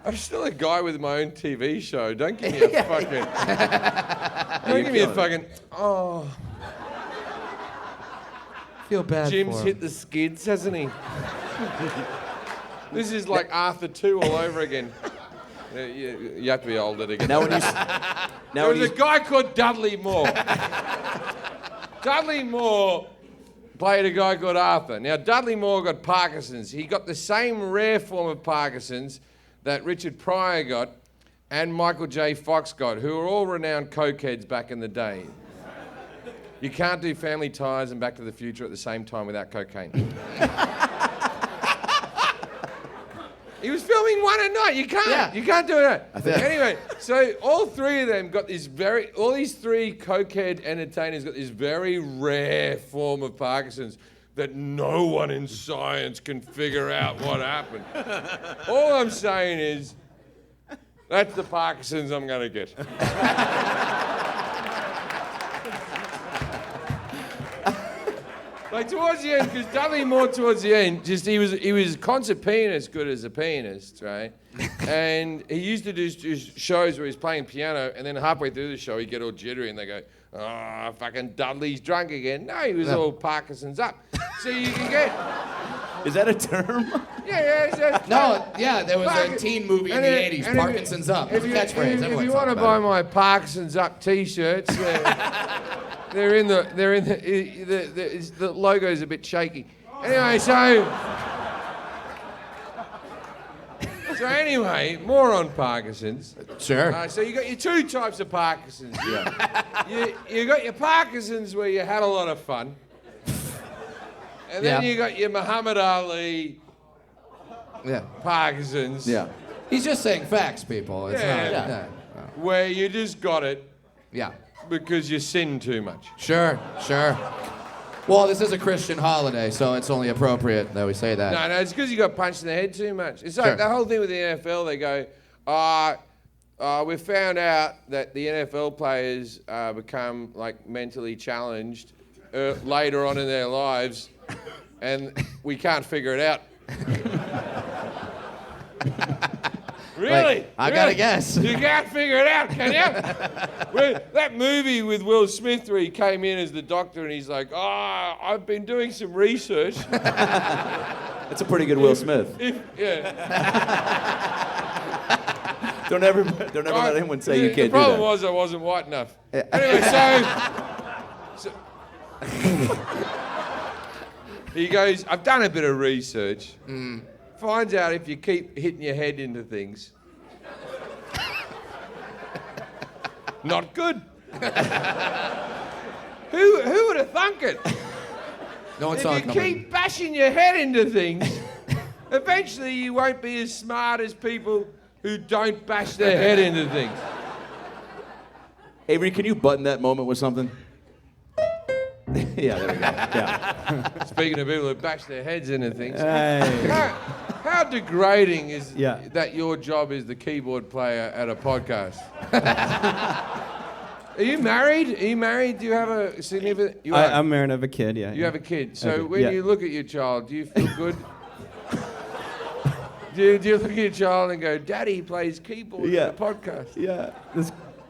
I'm still a guy with my own TV show. Don't give me a fucking... Don't give me a fucking... Oh, Feel bad Jim's for him. hit the skids, hasn't he? This is like Arthur 2 all over again. You have to be older to get Now when you There was a guy called Dudley Moore. Dudley Moore played a guy called Arthur. Now, Dudley Moore got Parkinson's. He got the same rare form of Parkinson's that Richard Pryor got and Michael J. Fox got, who were all renowned cokeheads back in the day. You can't do Family Ties and Back to the Future at the same time without cocaine. He was filming one a night. You can't. Yeah. You can't do that. Anyway, so all three of them got this all these 3 cokehead entertainers got this very rare form of Parkinson's that no one in science can figure out what happened. All I'm saying is, that's the Parkinson's I'm going to get. Like towards the end, because Dudley Moore towards the end, just he was concert pianist, good as a pianist, right? And he used to do shows where he's playing piano, and then halfway through the show he'd get all jittery, and they go, "Oh, fucking Dudley's drunk again." No, he was all Parkinson's up. So you can get. Is that a term? Yeah. No, yeah, there was a teen movie in the 80s, Parkinson's Up. It was a catchphrase. If Everyone you talked want to about buy it. my Parkinson's Up T-shirts, the logo's a bit shaky. Anyway, so anyway, more on Parkinson's. Sure. So you got your 2 types of Parkinson's. Yeah. you got your Parkinson's where you had a lot of fun, and then Yeah. you got your Muhammad Ali Yeah. Parkinson's. Yeah. He's just saying facts, people. It's Yeah. not. Yeah. Where you just got it Yeah. because you sin too much. Sure. Well, this is a Christian holiday, so it's only appropriate that we say that. No, it's because you got punched in the head too much. It's like Sure. the whole thing with the NFL. They go, we found out that the NFL players become like mentally challenged later on in their lives and we can't figure it out. Really? Like, I gotta guess. You can't figure it out, can you? That movie with Will Smith where he came in as the doctor and he's like, I've been doing some research. That's a pretty good Will Smith. Don't ever let anyone say you can't do that. The problem was I wasn't white enough. Anyway, so he goes, I've done a bit of research. Finds out if you keep hitting your head into things. Not good. Who would have thunk it? No one saw it coming. If you keep bashing your head into things, eventually you won't be as smart as people who don't bash their head into things. Avery, can you button that moment with something? Yeah, there we go. Yeah. Speaking of people who bash their heads into things, Hey. how degrading is Yeah. that your job is the keyboard player at a podcast? Are you married? Do you have a significant... I'm married, I have a kid, yeah. You have a kid. So do, when yeah. you look at your child, do you feel good? do you look at your child and go, Daddy plays keyboard Yeah. at the podcast? Yeah,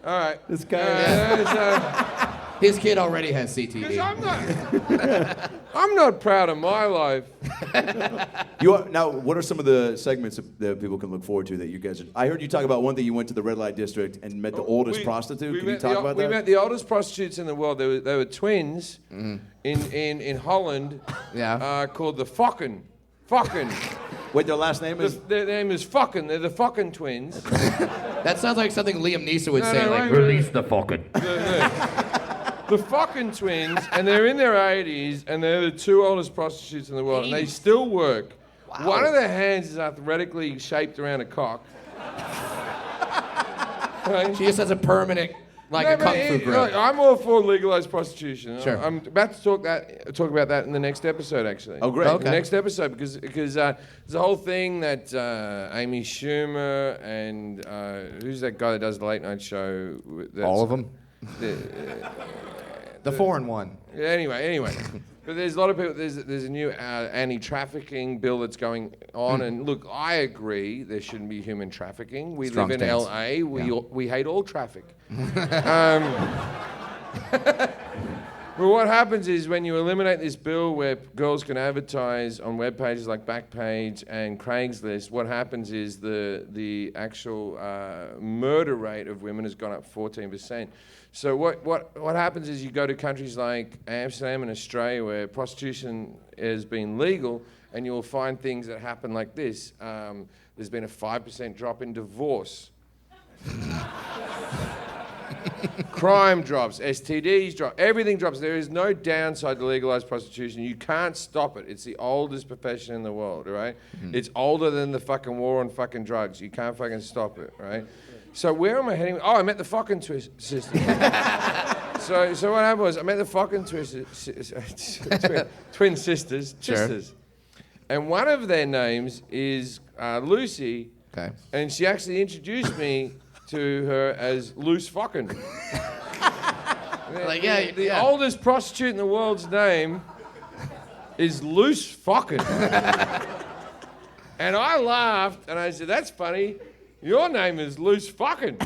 All right. this guy... His kid already has CTE. Because I'm not proud of my life. Now, what are some of the segments that people can look forward to that you guys... I heard you talk about one thing. You went to the red light district and met the oldest prostitute. Can you talk about that? We met the oldest prostitutes in the world. They were twins in Holland called the Fokken. Wait, their last name is... Their name is Fokken. They're the Fokken twins. That sounds like something Liam Neeson would say, like, no. release the Falcon. The Fokken twins, and they're in their 80s, and they're the two oldest prostitutes in the world, and they still work. Wow. One of their hands is athletically shaped around a cock. Right? She just has a permanent, like a kung fu grip. Look, I'm all for legalized prostitution. Sure. I'm about to talk about that in the next episode, actually. Oh, great. Okay. The next episode, because there's a whole thing that Amy Schumer and who's that guy that does the late night show? All of them? The foreign one. Anyway. But there's a lot of people, there's a new anti-trafficking bill that's going on, and look, I agree there shouldn't be human trafficking. We Strong live in stance. LA, we hate all traffic. But what happens is when you eliminate this bill where girls can advertise on web pages like Backpage and Craigslist, what happens is the actual murder rate of women has gone up 14%. So what happens is you go to countries like Amsterdam and Australia where prostitution has been legal, and you'll find things that happen like this. There's been a 5% drop in divorce. Crime drops, STDs drop, everything drops. There is no downside to legalized prostitution. You can't stop it. It's the oldest profession in the world, right? It's older than the fucking war on fucking drugs. You can't fucking stop it, right? So where am I heading? Oh, I met the fucking sisters. So what happened was I met the fucking twin sisters. Sure. And one of their names is Lucy. Okay. And she actually introduced me to her as Loose Fucking. Like, yeah, The oldest prostitute in the world's name is Loose Fucking. And I laughed and I said, that's funny. Your name is Loose Fucking.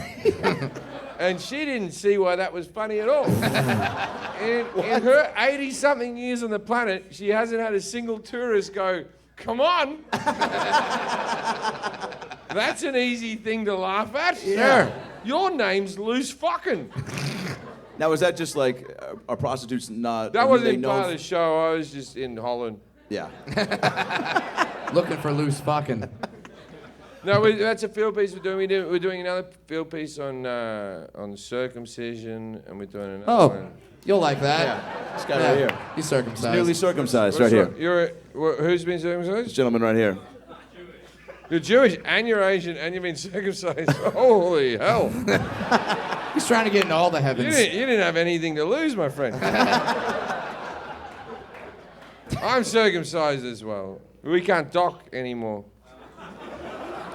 And she didn't see why that was funny at all. In her 80-something years on the planet, she hasn't had a single tourist go, come on. That's an easy thing to laugh at. Yeah. Sure. Your name's Loose Fucking. Now, is that just like are prostitutes not... That who wasn't they in know part of of- the show. I was just in Holland. Yeah. Looking for loose fucking. No, that's a field piece we're doing. We're doing another field piece on circumcision, and we're doing another one. You'll like that. This guy right here. He's circumcised. Newly circumcised right here. Who's been circumcised? This gentleman right here. You're Jewish, and you're Asian, and you've been circumcised. Holy hell. He's trying to get into all the You heavens. didn't have anything to lose, my friend. I'm circumcised as well. We can't dock anymore.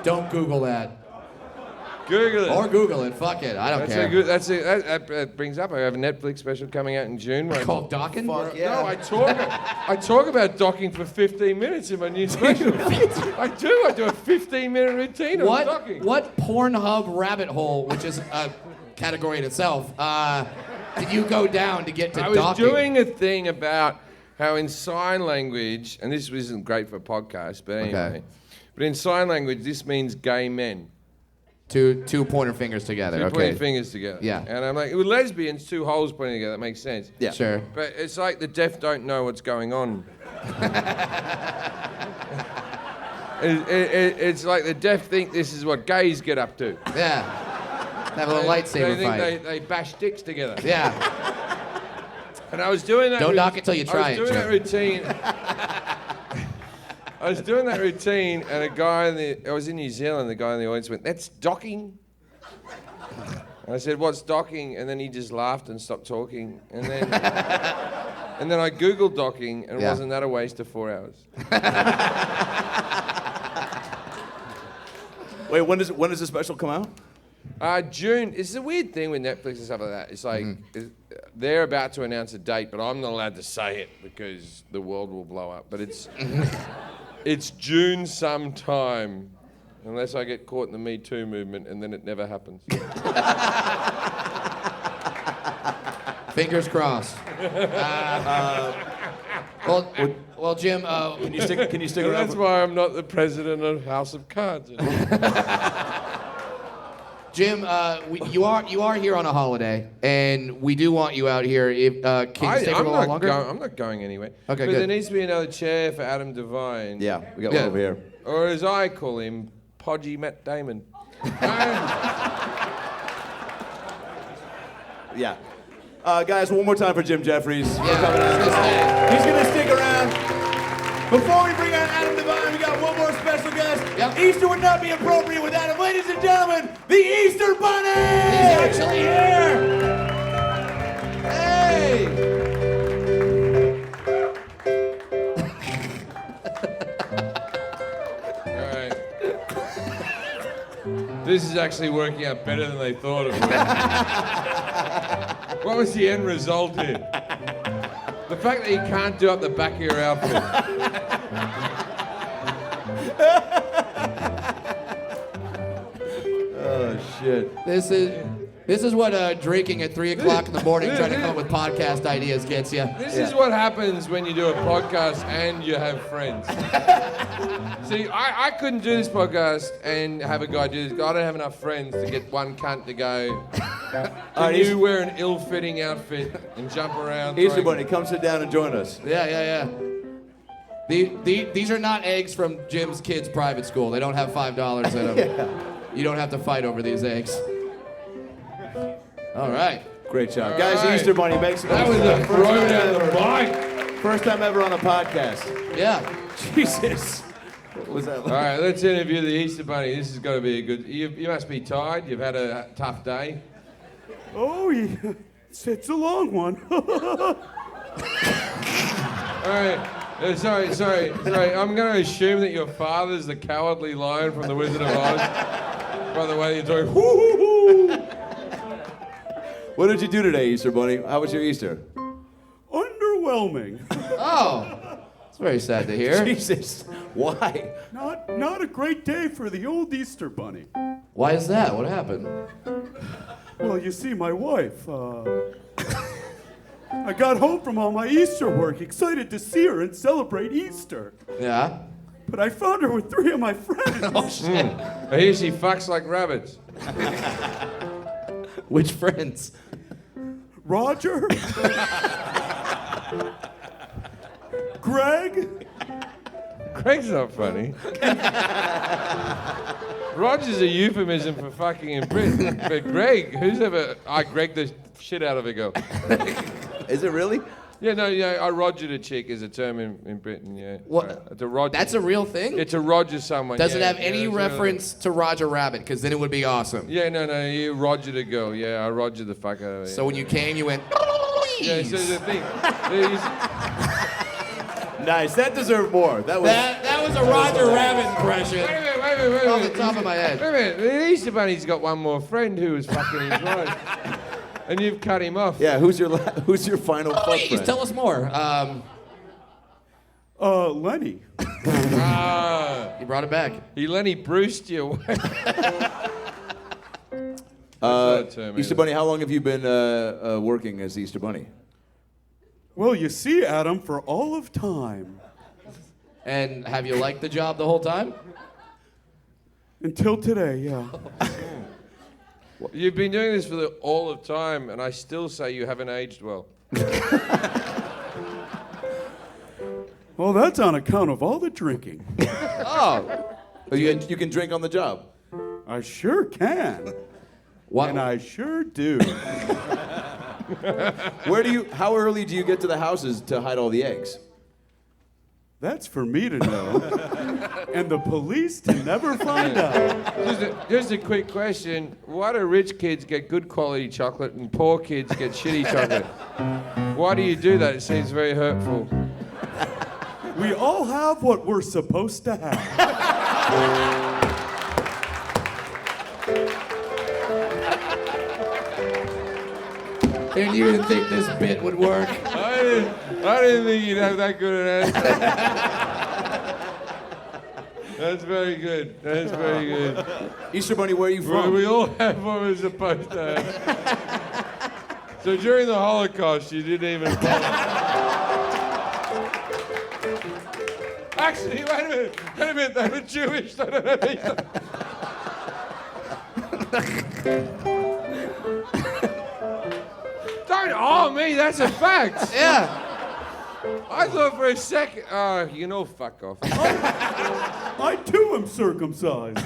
Don't Google that. Google it. Or Google it. Fuck it. I don't care. That brings up. I have a Netflix special coming out in June. Called Docking? Fuck yeah. No, I talk about docking for 15 minutes in my new special. I do. I do a 15-minute routine on docking. What Pornhub rabbit hole, which is a category in itself, did you go down to get to docking? I was doing a thing about how in sign language, and this isn't great for a podcast, but anyway. Okay. But in sign language, this means gay men. Two pointer fingers together. Two Okay. pointing fingers together. Yeah. And I'm like, with lesbians, two holes pointing together, that makes sense. Yeah. Sure. But it's like the deaf don't know what's going on. It's like the deaf think this is what gays get up to. Yeah. Have a little lightsaber they fight. think they bash dicks together. Yeah. And I was doing that. Don't knock it till you try I was doing that routine. I was doing that routine, and a guy I was in New Zealand. The guy in the audience went, "That's docking." And I said, "What's docking?" And then he just laughed and stopped talking. And then, and then I googled docking, and wasn't that a waste of 4 hours? Wait, when does the special come out? June. It's a weird thing with Netflix and stuff like that. It's like they're about to announce a date, but I'm not allowed to say it because the world will blow up. But it's June sometime, unless I get caught in the Me Too movement, and then it never happens. Fingers crossed. Well, Jim, Can you stick And around? that's why I'm not the president of House of Cards. Jim, you are here on a holiday, and we do want you out here. If can you stay for a little longer? I'm not going anywhere. Okay, but good. there needs to be another chair for Adam DeVine. Yeah, we got one over here. Or as I call him, Podgy Matt Damon. Yeah. Guys, one more time for Jim Jeffries. Yeah, He's going to stick around. Before we bring on Adam DeVine, we got one more special guest. Yep. Easter would not be appropriate without him. Ladies and gentlemen, the Easter Bunny! He's actually here. Hey! All right. This is actually working out better than they thought it would. What was the end result here? The fact that you can't do up the back of your outfit. Oh, shit. This is what drinking at 3 o'clock in the morning, trying to come up with podcast ideas gets you. This is what happens when you do a podcast and you have friends. See, I couldn't do this podcast and have a guy do this. I don't have enough friends to get one cunt to go, can you wear an ill-fitting outfit and jump around? Easter Bunny, come sit down and join us. Yeah. These are not eggs from Jim's kids' private school. They don't have $5 in them. Yeah. You don't have to fight over these eggs. All right. Great job. All Guys, the right. Easter Bunny makes That was a throw down the mic. First time ever on a podcast. Yeah. Jesus. What was that like? All right, let's interview the Easter Bunny. This is going to be a good... You must be tired. You've had a tough day. Oh, yeah. It's a long one. All right. Sorry. I'm going to assume that your father's the cowardly lion from The Wizard of Oz. By the way, you're doing hoo-hoo-hoo. What did you do today, Easter Bunny? How was your Easter? Underwhelming. Oh, it's very sad to hear. Jesus. Why? Not a great day for the old Easter Bunny. Why is that? What happened? Well, you see, my wife, I got home from all my Easter work, excited to see her and celebrate Easter. Yeah. But I found her with 3 of my friends. Oh shit. I hear she fucks like rabbits. Which friends? Roger. Greg. Greg's not funny. Roger's a euphemism for fucking in Britain. But Greg, who's ever... I Greg the shit out of a girl. Is it really? Yeah, I Rogered a chick is a term in Britain, yeah. What? To Roger. That's a real thing? It's a Roger someone. Does it yeah, have any it's reference to Roger Rabbit? Because then it would be awesome. Yeah, no, you Rogered a girl. Yeah, I Rogered the fuck out of her. So when you came, you went, Yeah, so the thing. Nice. That deserved more. That was. that was a Roger Rabbit impression. Wait a minute. Off the top of my head. Wait a minute. The Easter Bunny's got one more friend who was fucking his wife. And you've cut him off. Yeah, who's your final fuck Please, friend? tell us more. Lenny. He brought it back. He Lenny Bruced you. Easter Bunny, how long have you been working as Easter Bunny? Well, you see, Adam, for all of time. And have you liked the job the whole time? Until today, yeah. You've been doing this for all of time, and I still say you haven't aged well. Well, that's on account of all the drinking. Oh, you can drink on the job. I sure can. What? And I sure do. How early do you get to the houses to hide all the eggs? That's for me to know. And the police to never find out. Just a quick question. Why do rich kids get good quality chocolate and poor kids get shitty chocolate? Why do you do that? It seems very hurtful. We all have what we're supposed to have. And you didn't think this bit would work? I didn't think you'd have that good an answer. That's very good. That's very good. Easter Bunny, where are you from? We all have what we're supposed to have. So during the Holocaust, you didn't even follow. Actually, wait a minute, they were Jewish. They don't have Easter. Don't me, that's a fact. Yeah. I thought for a second, you know, fuck off. I too am circumcised.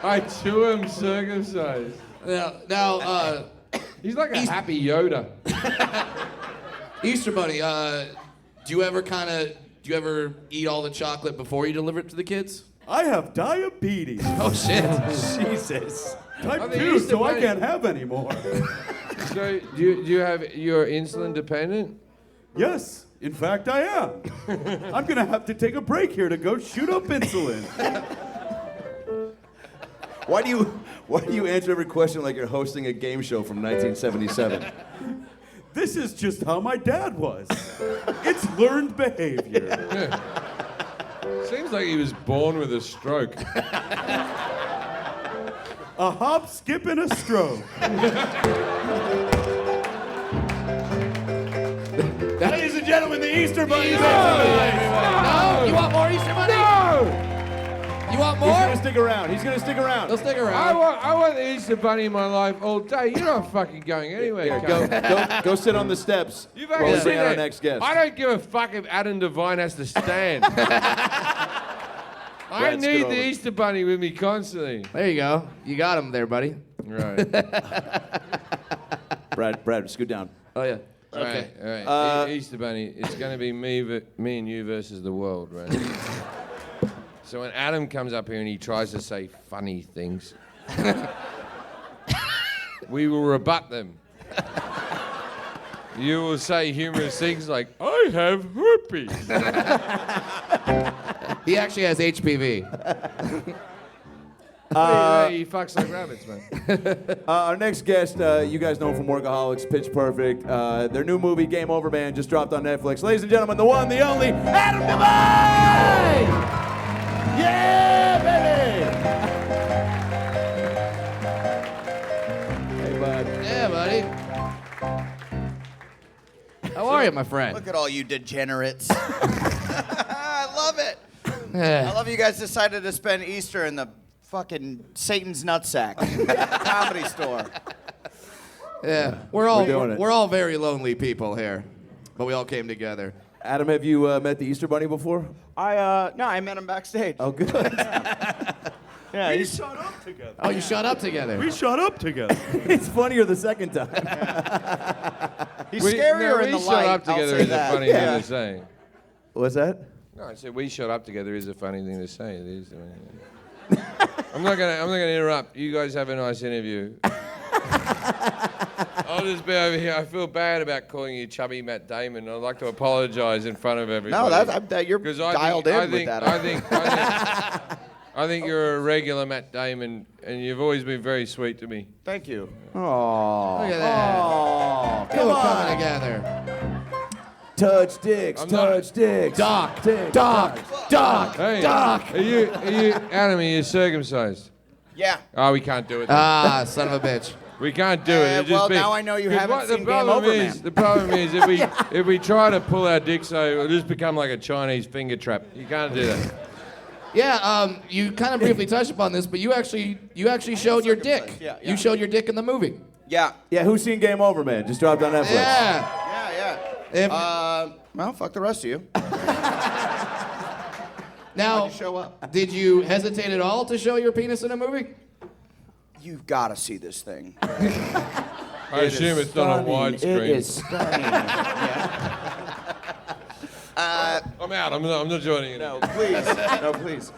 I too am circumcised. Now, He's like a happy Yoda. Easter Bunny, do you ever eat all the chocolate before you deliver it to the kids? I have diabetes. Oh shit. Jesus. Type the 2, Easter so I Bunny- can't have any more. So you're insulin dependent? Yes, in fact I am. I'm gonna have to take a break here to go shoot up insulin. Why do you answer every question like you're hosting a game show from 1977? This is just how my dad was. It's learned behavior. Seems like he was born with a stroke. A hop, skip, and a stroke. Ladies and gentlemen, the Easter Bunny. No! You want more Easter Bunny? No! You want He's more? gonna stick around. He's gonna stick around. He'll stick I around. want the Easter Bunny in my life all day. You're not fucking going anywhere. Here, cunt. go sit on the steps You've while actually we bring seen out our it. next guest. I don't give a fuck if Adam DeVine has to stand. I Brad, need scoot the over. Easter Bunny with me constantly. There you go. You got him there, buddy. Right. Brad, scoot down. Oh yeah. Okay. All right. Easter Bunny, it's going to be me and you versus the world, right? So when Adam comes up here and he tries to say funny things, we will rebut them. You will say humorous things like, I have herpes. He actually has HPV. He fucks like rabbits, man. Our next guest, you guys know him from Workaholics, Pitch Perfect. Their new movie, Game Over Man, just dropped on Netflix. Ladies and gentlemen, the one, the only, Adam DeVine! Yeah, baby! Hey, bud. Yeah, buddy. How are you, my friend? Look at all you degenerates. I love it. I love you guys decided to spend Easter in the fucking Satan's nutsack comedy store. Yeah, We're doing it. we're all very lonely people here, but we all came together. Adam, have you met the Easter Bunny before? I met him backstage. Oh, good. Yeah, We shot up together. Oh, you shot up together. We shot up together. It's funnier the second time. he's scarier in the we light. shot up I'll together say is a that. funny Yeah. thing to say. What's that? No, I said we shot up together is a funny thing to say. It is. I'm not gonna interrupt. You guys have a nice interview. I'll just be over here. I feel bad about calling you chubby Matt Damon. I'd like to apologise in front of everybody. No, you're dialed in with that. I think you're a regular Matt Damon, and you've always been very sweet to me. Thank you. Oh. Look at that. Oh. Come on. Coming together. Touch dicks. Touch dicks. Doc. Dicks, Doc. Doc. Hey, Doc. Are you, Adam, are you circumcised? Yeah. Oh, we can't do it. Ah, son of a bitch. We can't do it. It'd Well, just be- now I know you 'cause haven't what seen Game Over, man. The problem is if we try to pull our dicks over, it'll just become like a Chinese finger trap. You can't do that. Yeah, you kind of briefly touched upon this, but you actually showed your dick. Yeah. You showed your dick in the movie. Yeah. Yeah, who's seen Game Over, man? Just dropped on Netflix. Yeah. Yeah. Well, fuck the rest of you. Now, Show up. did you hesitate at all to show your penis in a movie? You've got to see this thing. I assume it's not on widescreen. It is stunning. I'm out. I'm not joining it. No, please. No, please.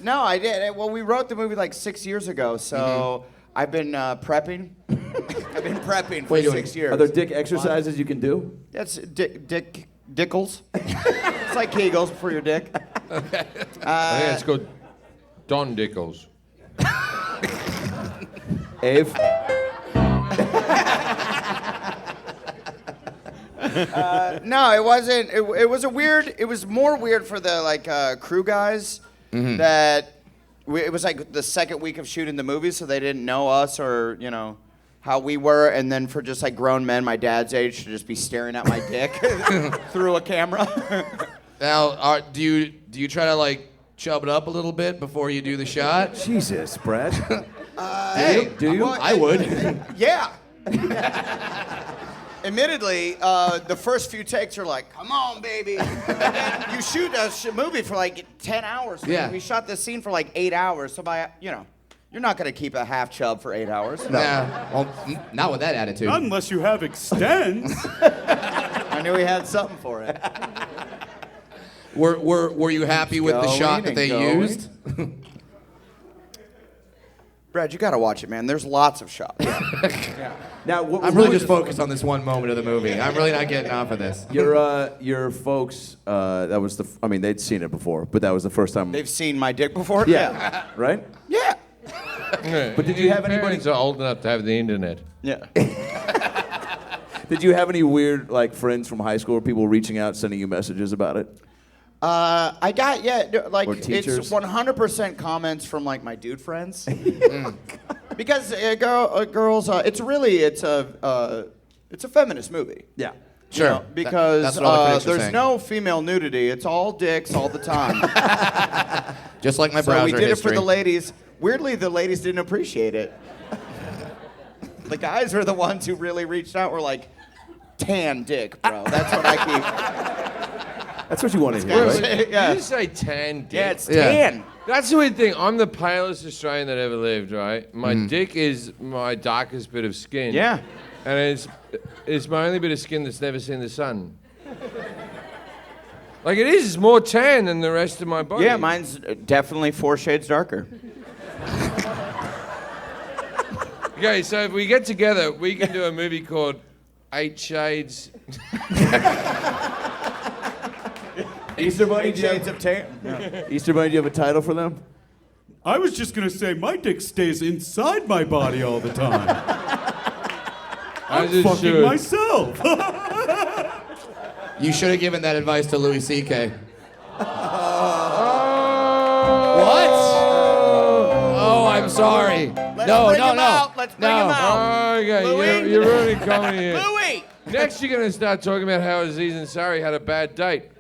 No, I did. Well, we wrote the movie like 6 years ago, so I've been prepping. I've been prepping for 6 years. Are there dick exercises you can do? That's dickles. It's like Kegels for your dick. I think it's called Don Dickles. Ave? No, it wasn't. It was a weird. It was more weird for the crew guys that it was like the second week of shooting the movie, so they didn't know us or how we were, and then for just like grown men my dad's age to just be staring at my dick through a camera. Now, do you try to like chub it up a little bit before you do the shot? Jesus, Brad. Hey, do you? I would. Yeah. Admittedly, the first few takes are like, come on, baby. And then you shoot a movie for like 10 hours. Yeah. We shot this scene for like 8 hours. So by, you're not going to keep a half chub for 8 hours. No. Well, not with that attitude. Not unless you have extends. I knew he had something for it. Were you happy with the shot that they used? Brad, you got to watch it, man. There's lots of shots. Now, I'm really just focused on this one moment of the movie. I'm really not getting off of this. Your folks, that was they'd seen it before, but that was the first time. They've seen my dick before? Yeah. Right? Yeah. But did you have Your anybody? parents are old enough to have the internet. Yeah. Did you have any weird friends from high school or people reaching out, sending you messages about it? I got Or teachers? it's 100% comments from like my dude friends. Because girls, it's a feminist movie. Yeah. Sure. Because that's what all the critics are there's saying. no female nudity. It's all dicks all the time. Just like my So browser we did history. it for the ladies. Weirdly, the ladies didn't appreciate it. The guys were the ones who really reached out. Were like, tan dick, bro. That's what I keep. That's what you want to hear, right? Yeah. Did you say tan dick? Yeah, it's Yeah. tan. That's the weird thing. I'm the palest Australian that ever lived, right? My dick is my darkest bit of skin. Yeah. And it's my only bit of skin that's never seen the sun. Like it is, it's more tan than the rest of my body. Yeah, mine's definitely 4 shades darker. Okay, so if we get together, we can do a movie called 8 Shades. Easter Bunny, 8 shades of tan. Easter Bunny, do you have a title for them? I was just going to say my dick stays inside my body all the time. I'm just fucking should. myself. You should have given that advice to Louis C.K. What? Oh, I'm sorry. Let's bring him out. Let's bring him out. Okay, Louis? you're ruining comedy here. Louis! Next, you're going to start talking about how Aziz Ansari had a bad date.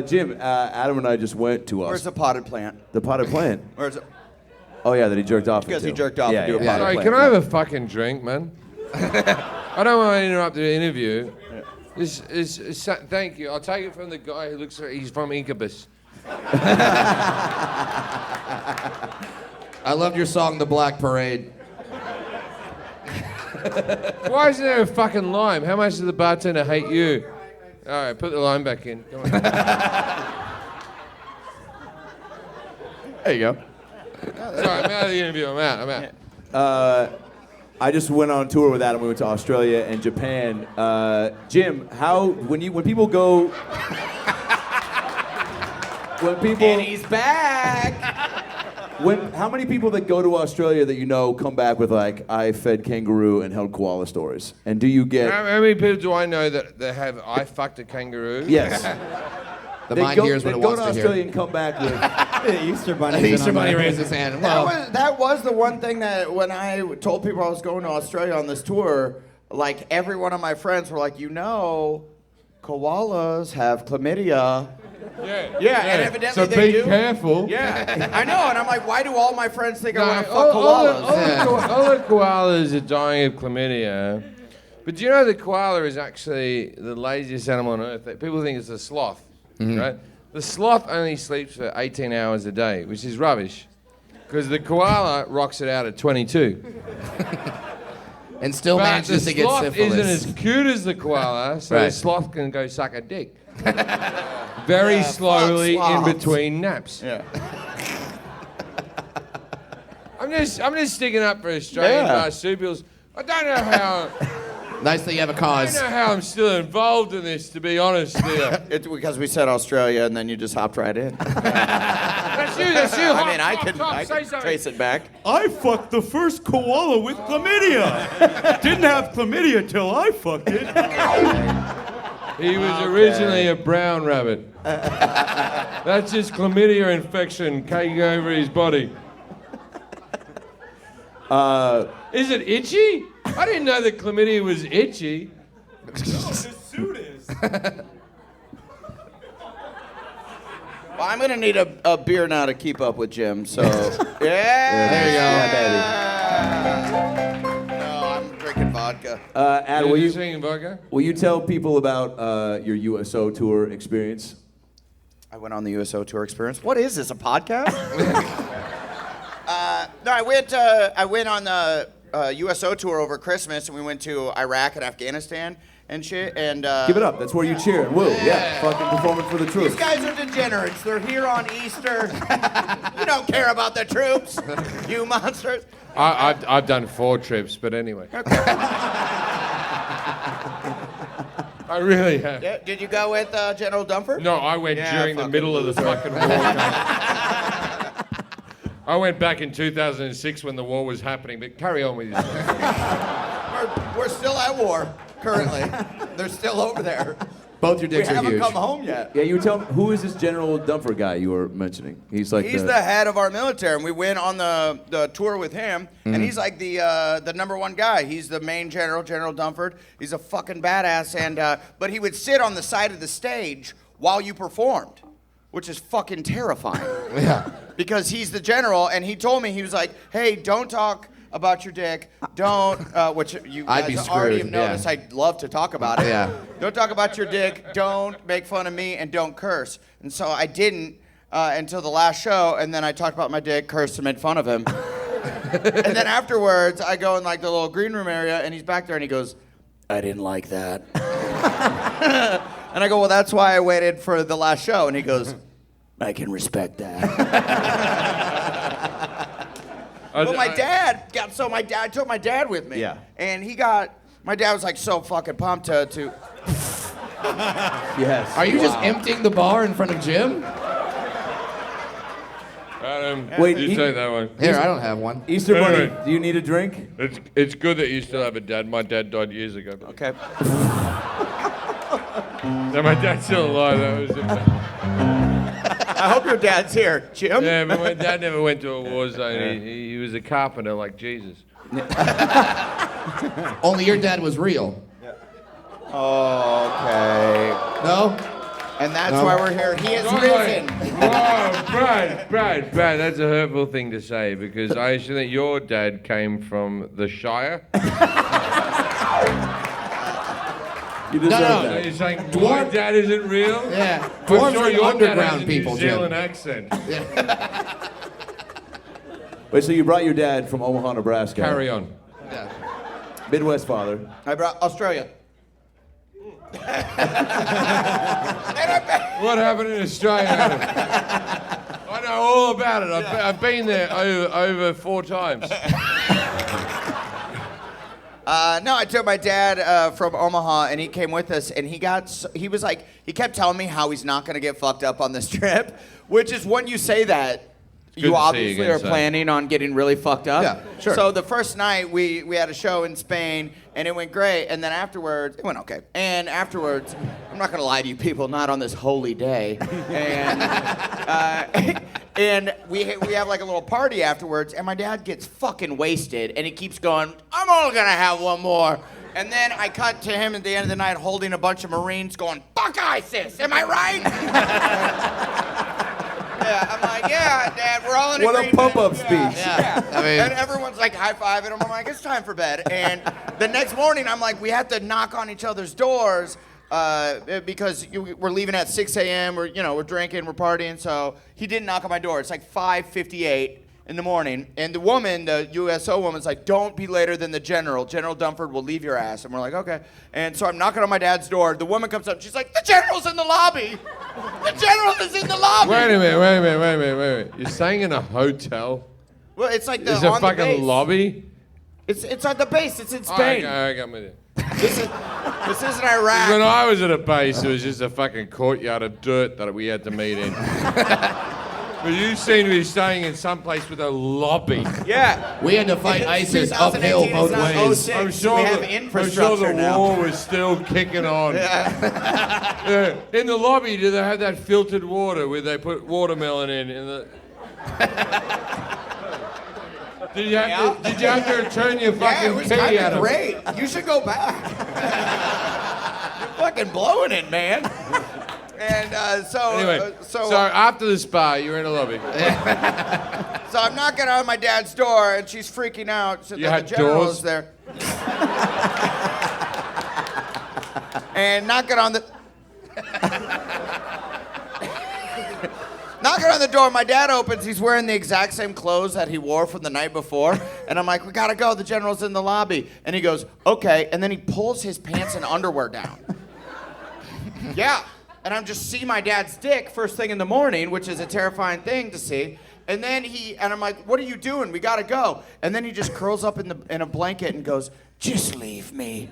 Jim, Adam and I just went to Where's the potted plant? the potted plant. Where's it? Oh yeah, that he jerked off. Because he into. jerked off Yeah, into a yeah. potted Sorry, plant. can I have a fucking drink, man? I don't want to interrupt the interview. Thank you. I'll take it from the guy who looks like he's from Incubus. I loved your song, The Black Parade. Why isn't there a fucking lime? How much does the bartender hate you? All right, put the lime back in. Come on. There you go. Sorry, I'm out of the interview. I'm out. I just went on tour with Adam. We went to Australia and Japan. Jim, when people go, And he's back. How many people that go to Australia that you know come back with like I fed kangaroo and held koala stories? And do you get? How many people do I know that have I fucked a kangaroo? Yes. The mind hears what it wants to Go to hear. Australia and come back with. The Easter Bunny. The Easter Bunny raised his hand. Well, That was the one thing that when I told people I was going to Australia on this tour, like every one of my friends were like, koalas have chlamydia. Yeah, and evidently so they be do. careful. Yeah, I know, and I'm like, why do all my friends think I want to fuck all koalas? all the koalas are dying of chlamydia. But do you know the koala is actually the laziest animal on earth? People think it's a sloth, right? The sloth only sleeps for 18 hours a day, which is rubbish, because the koala rocks it out at 22. and still But manages the to get sloth syphilis. isn't as cute as the koala, so the Right. sloth can go suck a dick. Very slowly in sloths. between naps. Yeah. I'm just sticking up for Australian marsupials. I don't know how. Nice that you have a I cause. don't know how I'm still involved in this, to be honest here. It's because we said Australia, and then you just hopped right in. That's you. I mean, I can Say something. trace it back. I fucked the first koala with chlamydia. Didn't have chlamydia till I fucked it. He was originally a brown rabbit. That's just chlamydia infection taking over his body. Is it itchy? I didn't know that chlamydia was itchy. The suit is. Well, I'm gonna need a beer now to keep up with Jim. So yeah, There you go. Yeah, baby. No, I'm drinking vodka. Adam, Are you singing vodka? will you tell people about your USO tour experience? I went on the USO tour experience. What is this? A podcast? No, I went on the USO tour over Christmas, and we went to Iraq and Afghanistan and shit. And Give it up. That's where you cheer and woo. Yeah. Fucking performing for the troops. these guys are degenerates. They're here on Easter. You don't care about the troops, you monsters. I've done 4 trips, but anyway. I really have. Yeah, did you go with General Dunford? No, I went Yeah, during the fucking middle of the fucking war. I went back in 2006 when the war was happening, but carry on with your story. We're still at war currently. They're still over there. Both your We dicks are haven't huge. come home yet. Yeah, you tell me, who is this General Dumford guy you were mentioning? He's like He's the head of our military, and we went on the tour with him, and he's like the #1 guy. He's the main general, General Dunford. He's a fucking badass, and but he would sit on the side of the stage while you performed, which is fucking terrifying. Yeah. Because he's the general, and he told me, he was like, hey, don't talk about your dick. Don't, which you I'd guys be already screwed, have noticed. yeah. I'd love to talk about it. Yeah. Don't talk about your dick. Don't make fun of me, and don't curse. And so I didn't until the last show, and then I talked about my dick, cursed, and made fun of him. And then afterwards, I go in like the little green room area, and he's back there, and he goes, I didn't like that. And I go, well, that's why I waited for the last show. And he goes, I can respect that. Well, my dad I took my dad with me. Yeah. And my dad was like so fucking pumped to Yes. Are you just emptying the bar in front of Jim? Adam, Wait, you take that one. Here, I don't have one. Easter Wait, Bunny, wait. do you need a drink? It's good that you still have a dad. My dad died years ago. But Okay. no, my dad's still alive. That was I hope your dad's here, Jim. yeah, but my dad never went to a war zone. He was a carpenter like Jesus. Only your dad was real. Okay. No? And that's No. why we're here. He is Don't risen. Oh, Brad, that's a hurtful thing to say because I assume that your dad came from the Shire. You deserve No, So that. you're saying my Dwarf- dad isn't real? Yeah. I'm Dwarves sure are your dad has underground a people, New Jim. Zealand accent. Wait, so you brought your dad from Omaha, Nebraska. Carry on. Yeah. Midwest father. I brought Australia. What happened in Australia, Adam? I know all about it. I've been there over 4 times. No, I took my dad from Omaha, and he came with us, and he kept telling me how he's not gonna get fucked up on this trip, which is when you say that, you obviously are planning on getting really fucked up. Yeah, sure. So the first night we had a show in Spain, and it went great, and then afterwards, it went okay. And afterwards, I'm not gonna lie to you people, not on this holy day, and we have like a little party afterwards, and my dad gets fucking wasted, and he keeps going, I'm only gonna have one more. And then I cut to him at the end of the night holding a bunch of Marines going, fuck ISIS, am I right? Yeah, I'm like, yeah, Dad, we're all in agreement. What a pump-up speech. Yeah. I mean- And everyone's like high-fiving him. I'm like, it's time for bed. And the next morning, I'm like, we have to knock on each other's doors because we're leaving at 6 a.m. We're drinking, we're partying. So he didn't knock on my door. It's like 5:58 in the morning. And the woman, the USO woman's like, don't be later than the general. General Dunford will leave your ass. And we're like, okay. And so I'm knocking on my dad's door. The woman comes up. She's like, the general's in the lobby. The general is in the lobby. Wait a minute. You're staying in a hotel? Well, it's like It's on a the fucking base. lobby? It's at the base. It's in Spain. Okay, I'm with you. This isn't Iraq. When I was at a base, it was just a fucking courtyard of dirt that we had to meet in. But you seem to be staying in some place with a lobby. Yeah. We had to fight ISIS uphill 2018, both it's not ways. 06. I'm sure we have the infrastructure now. war was still kicking on. Yeah. In the lobby, do they have that filtered water where they put watermelon in the... Did you have to return your Yeah, it fucking was key kind out of of great. You should go back. You're fucking blowing it, man. And Anyway, so after the spa, you're in a lobby. So I'm knocking on my dad's door, and she's freaking out. So You that had the general doors? is there. And knocking on the door, my dad opens. He's wearing the exact same clothes that he wore from the night before. And I'm like, we gotta go. The general's in the lobby. And he goes, okay. And then he pulls his pants and underwear down. Yeah. And I'm just see my dad's dick first thing in the morning, which is a terrifying thing to see. And then I'm like, what are you doing? We gotta go. And then he just curls up in a blanket and goes, just leave me.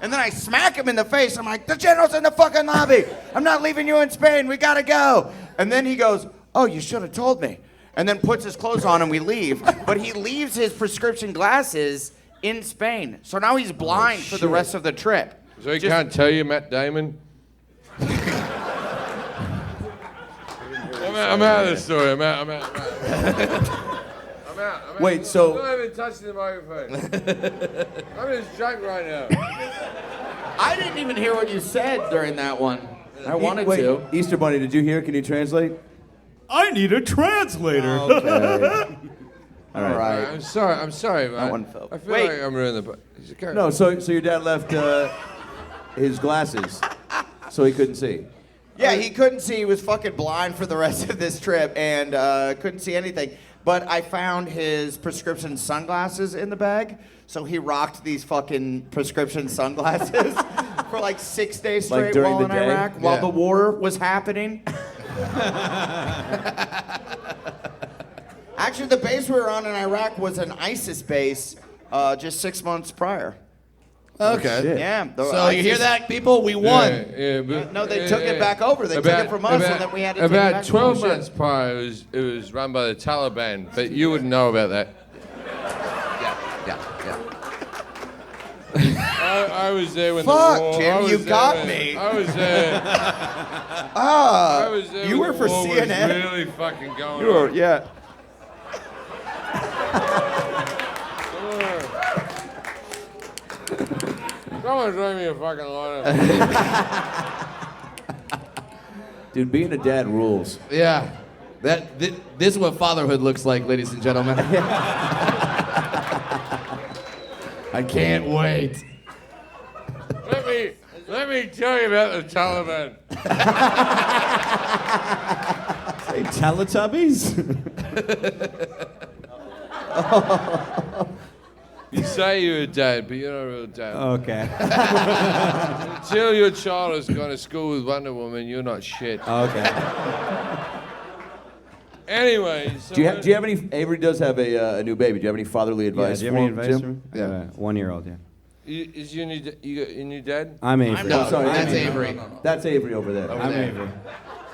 And then I smack him in the face. I'm like, the general's in the fucking lobby. I'm not leaving you in Spain. We gotta go. And then he goes, oh, you should have told me. And then puts his clothes on and we leave. But he leaves his prescription glasses in Spain. So now he's blind for the rest of the trip. So he can't tell you, Matt Damon? I'm out of the story. I'm out. Wait, so- I'm not even touching the microphone. I'm just drunk right now. I didn't even hear what you said during that one. I wanted Wait, to. Easter Bunny, did you hear? Can you translate? I need a translator. Okay. All right. I'm sorry, man. That one felt. I feel Wait. like I'm ruining the... No, so your dad left his glasses so he couldn't see. Yeah, he couldn't see. He was fucking blind for the rest of this trip and couldn't see anything. But I found his prescription sunglasses in the bag. So he rocked these fucking prescription sunglasses for like 6 days Like straight during while the in day? Iraq, while Yeah. the war was happening. Actually, the base we were on in Iraq was an ISIS base just 6 months prior. Okay. Shit. Yeah. the So you hear ISIS that, people? We won. Yeah, but, No, they took it back over. They took it from us, and then we had to take it About back. 12 Oh, shit. months prior, it was run by the Taliban, but you wouldn't know about that. Yeah. I was there when Fuck, the war... Jim, I was you there got when- me. I was there. I was there you when were the for war CNN. was really fucking going You were, on. yeah. Someone throw me a fucking lighter. Dude, being a dad rules. Yeah. This is what fatherhood looks like, ladies and gentlemen. I can't wait. Let me tell you about the Taliban. Hey, Teletubbies? You say you're a dad, but you're not a real dad. Okay. Until your child has gone to school with Wonder Woman, you're not shit. Okay. Anyway, so Do you have any? Avery does have a new baby. Do you have any fatherly advice do you for have any him, advice Jim? for me? Yeah. 1-year-old, yeah. is your new you got your new dad? I'm Avery. No, sorry, that's Avery. Avery. That's Avery over there. I'm Avery.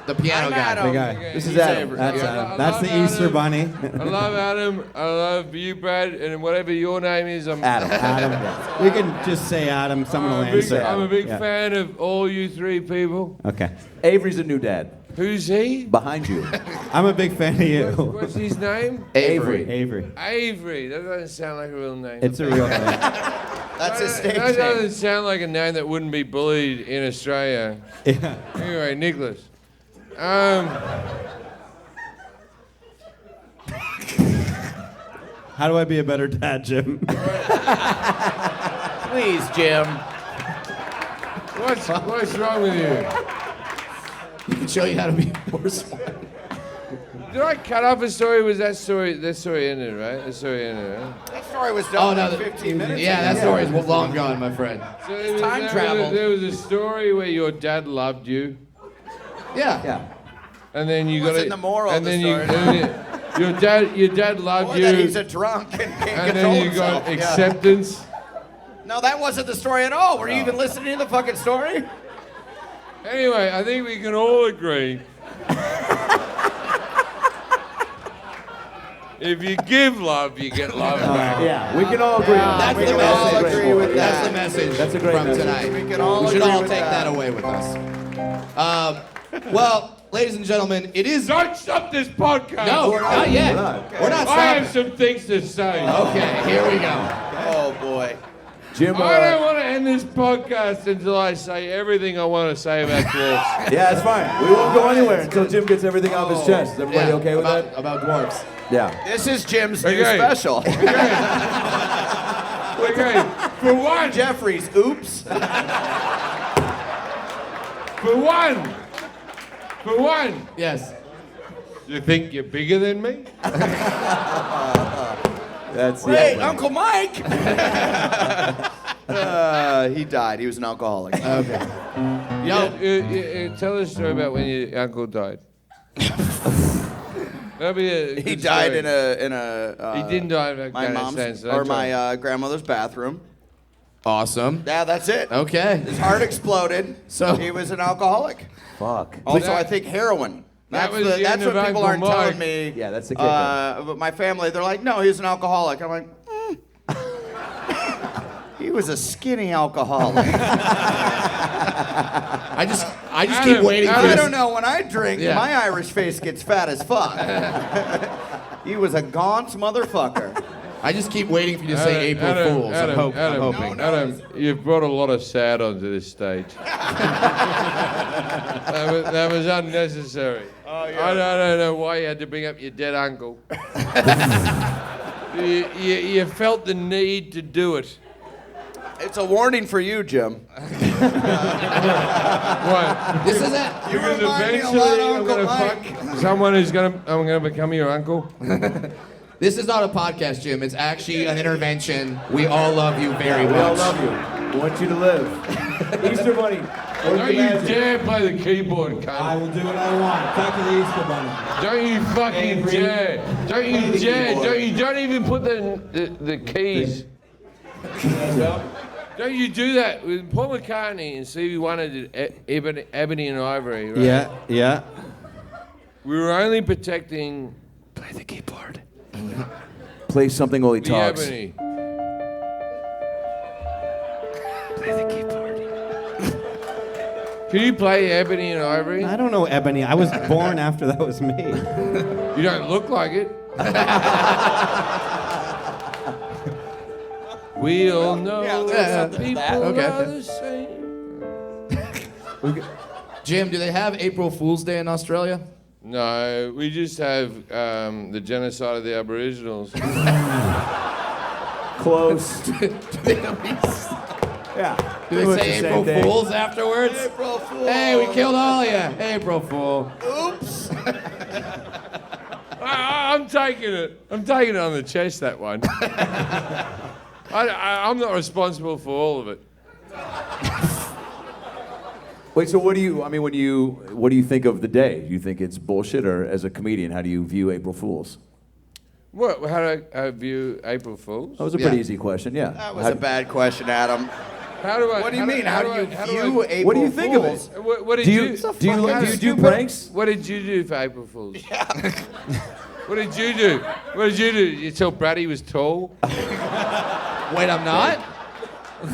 The piano guy. The guy. This is He's Adam. That's Yeah, Adam. I That's love the Easter Adam. Bunny. I love Adam. I love you, Brad, and whatever your name is, I'm Adam. Adam. We can just say Adam. Someone will answer. I'm a big Yeah. fan of all you three people. Okay. Avery's a new dad. Who's he? Behind you. I'm a big fan of you. What's his name? Avery. Avery. Avery. That doesn't sound like a real name. It's a real name. That's his stage That name. doesn't sound like a name that wouldn't be bullied in Australia. Yeah. Anyway, Nicholas. How do I be a better dad, Jim? Please, Jim. What's wrong with you? He can show you how to be more smart. Did I cut off a story? Was that story ended, right? The story ended, right? That story was Oh done no, like 15 minutes yeah, ago. that story is long gone, my friend. So there was- time travel. There was a story where your dad loved you, Yeah. Yeah. and then you got Wasn't the moral and of the then story. your dad loved Or you, that he's a drunk and can't and control then you got himself. Yeah. acceptance. No, that wasn't the story at all. Were you even listening to the fucking story? Anyway, I think we can all agree. If you give love, you get love back. Yeah, we can all agree. That's we the can all message. agree with That's that. the message That's a great from message. tonight. We can all should agree all with take that. that away with us. Well, ladies and gentlemen, it is. Don't stop this podcast. No, not yet. We're not I have stopping. some things to say. Okay, here we go. Oh, boy. Jim, I don't want to end this podcast until I say everything I want to say about dwarfs. yeah, it's fine. We won't go anywhere until Jim gets everything off his chest. Is everybody okay with about, that? About dwarfs. Yeah. This is Jim's new Okay. special. Okay, for one, Jeffries, oops. for one, Yes. you think you're bigger than me? That's Wait, yeah. Uncle Mike! He died. He was an alcoholic. Okay. No. Tell us a story about when your uncle died. That'd be a He good died story. in a He didn't die in my mom's Afghanistan. or my grandmother's bathroom. Awesome. Yeah, that's it. Okay. His heart exploded. So- he was an alcoholic. Fuck. Also, That- I think heroin. that That's was the that's end what of people Uncle aren't Mike. telling me. Yeah, that's the kicker. But my family, they're like, no, he's an alcoholic. I'm like, he was a skinny alcoholic. I just Adam, keep waiting for I this. don't know. When I drink, Yeah. my Irish face gets fat as fuck. He was a gaunt motherfucker. I just keep waiting for you to say April Fools. I'm hoping. Adam, you've brought a lot of sad onto this stage. that was unnecessary. Oh, yeah. I don't know why you had to bring up your dead uncle. you felt the need to do it. It's a warning for you, Jim. Why? This is it. You Because remind me a eventually lot of I'm Uncle gonna Mike. fuck someone who's I'm gonna become your uncle. This is not a podcast, Jim. It's actually an intervention. We all love you very We all much. love you. We want you to live. Easter Bunny. Don't you dare play the keyboard, I cunt. will do what I want. Talk to the Easter Bunny. Don't you fucking dare. Don't you dare. Don't even put the keys. Don't you do that with Paul McCartney and Stevie Wonder did Ebony and Ivory, right? Yeah, yeah. We were only protecting Play the keyboard. Play something while he the talks. Ebony. Play the keyboard. Can you play Ebony and Ivory? I don't know Ebony. I was born after that was me. You don't look like it. We all know Yeah, people Okay. are the same. Jim, do they have April Fool's Day in Australia? No, we just have the genocide of the Aboriginals. Close. Do they Pretty much the say same April thing. Fools afterwards? April Fool. Hey, we killed all of you. April Fool. Oops. I'm taking it. I'm taking it on the chest, that one. I'm not responsible for all of it. Wait, so what do you think of the day? Do you think it's bullshit, or as a comedian, how do you view April Fools? What? How do I view April Fools? That was a pretty easy question, yeah. That was a bad question, Adam. How do I? What do you mean? How do you view April What do you think of Fools? it? What did Do you? you do pranks? What did you do for April Fools? Yeah. What did you do? What did you do? You tell Brad he was tall? Wait, I'm not?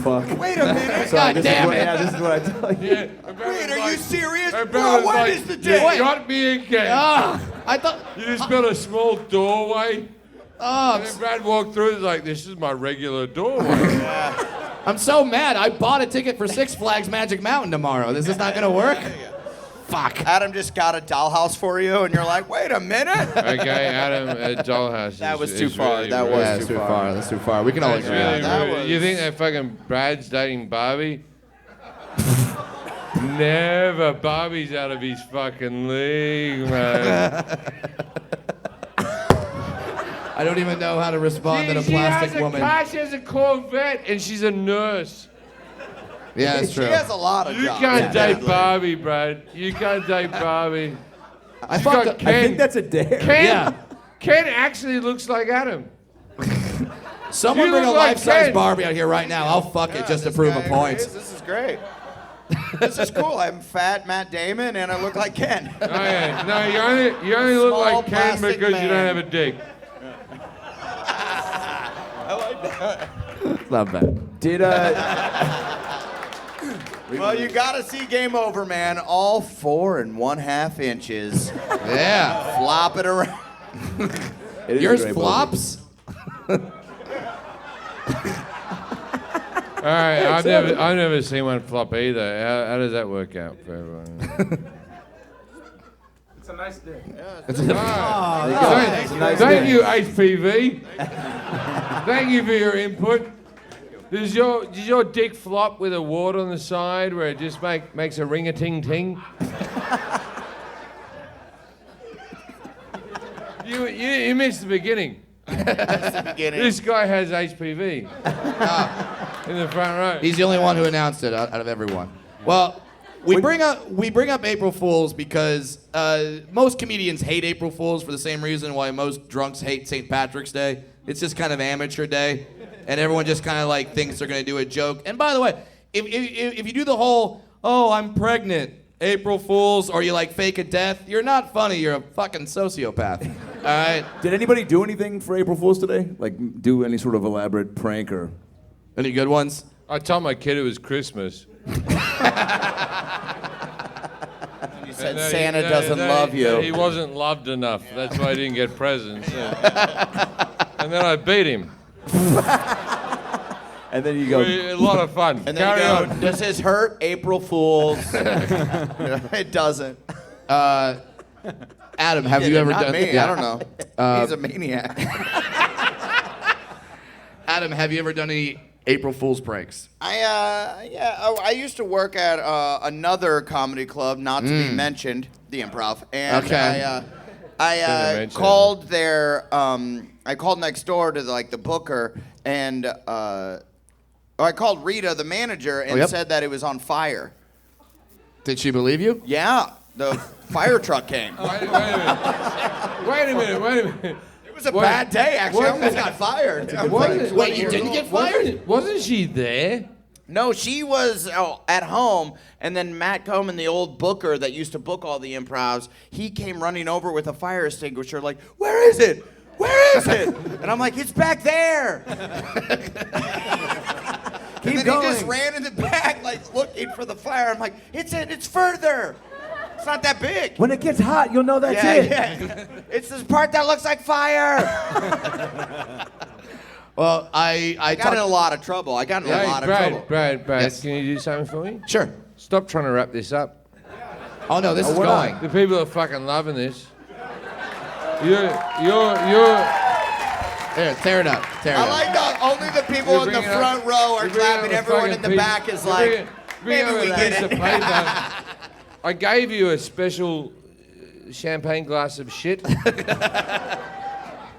Fuck. Wait a minute. Sorry, God damn it. Yeah, this is what I tell you. Yeah. Wait, are you serious? And Bro, Brad was what like, is the You day? got me again. I thought. You just built a small doorway. Oh, And then Brad walked through. It's like, this is my regular doorway. I'm so mad. I bought a ticket for Six Flags Magic Mountain tomorrow. This is not gonna work. Fuck. Adam just got a dollhouse for you, and you're like, wait a minute. Okay, Adam, Dollhouse. That was is too far. Really, That really, was That's too far. That's too far. We can all That's agree really, on that. really- You think that fucking Brad's dating Barbie? Never. Barbie's out of his fucking league, man. I don't even know how to respond to the plastic woman. She has a Corvette, and she's a nurse. Yeah, that's She true. has a lot of You jobs. can't date Definitely. Barbie, Brad. You can't date Barbie. I She's fucked got up. Ken. I think that's a dare. Ken, Yeah. Ken actually looks like Adam. Someone You bring a look like life-size Ken. Barbie out here right now. I'll fuck it just to This prove a guy point. agrees. This is great. This is cool. I'm fat Matt Damon, and I look like Ken. Oh, yeah. No, you only look Small like Ken plastic because you don't man. have a dick. I like that. Not bad. Did Well, you gotta see Game Over, man. All 4 1/2 inches. Yeah. Flop it around. it is a Yours great flops? All right, I've never seen one flop either. How does that work out for everyone? It's a nice day. Thank you, HPV. Thank you for your input. Does your dick flop with a wart on the side where it just makes a ring-a-ting-ting? You missed the beginning. This guy has HPV. In the front row. He's the only one who announced it out of everyone. Well, we bring up April Fools because most comedians hate April Fools for the same reason why most drunks hate St. Patrick's Day. It's just kind of amateur day, and everyone just kind of like thinks they're gonna do a joke. And by the way, if you do the whole "oh, I'm pregnant," April Fools, or you like fake a death, you're not funny. You're a fucking sociopath. All right. Did anybody do anything for April Fool's today? Like do any sort of elaborate prank or? Any good ones? I told my kid it was Christmas. You said Santa doesn't love you. He wasn't loved enough. That's why he didn't get presents. And then I beat him. And then you go. A lot of fun. And then Carry you go, on. does this hurt? April Fools. It doesn't. Adam, have you ever Not done? me. Yeah. I don't know. He's a maniac. Adam, have you ever done any April Fool's pranks? I used to work at another comedy club, not to be mentioned, the Improv, and Okay. I called their I called next door to the booker, and I called Rita, the manager, and said that it was on fire. Did she believe you? Yeah, the fire truck came. Wait a minute. It was a bad day, actually. I almost got fired. Wait, you didn't get fired? Wasn't she there? No, she was at home, and then Matt Coleman, the old booker that used to book all the improvs, he came running over with a fire extinguisher like, where is it? Where is it? And I'm like, it's back there. Keep going. He just ran in the back, looking for the fire. I'm like, it's further. It's not that big. When it gets hot, you'll know that's it. Yeah. It's this part that looks like fire. Well, I got in a lot of trouble. I got in a lot of trouble. Brad, Yes. can you do something for me? Sure. Stop trying to wrap this up. Oh no, this is we're going. not. The people are fucking loving this. You're There, tear it up. Tear it I up. like that only the people You're in the bringing up- front row are you're bringing clapping. up Everyone in fucking the piece- back is you're like, bringing maybe up we a get piece it. of paper. I gave you a special champagne glass of shit.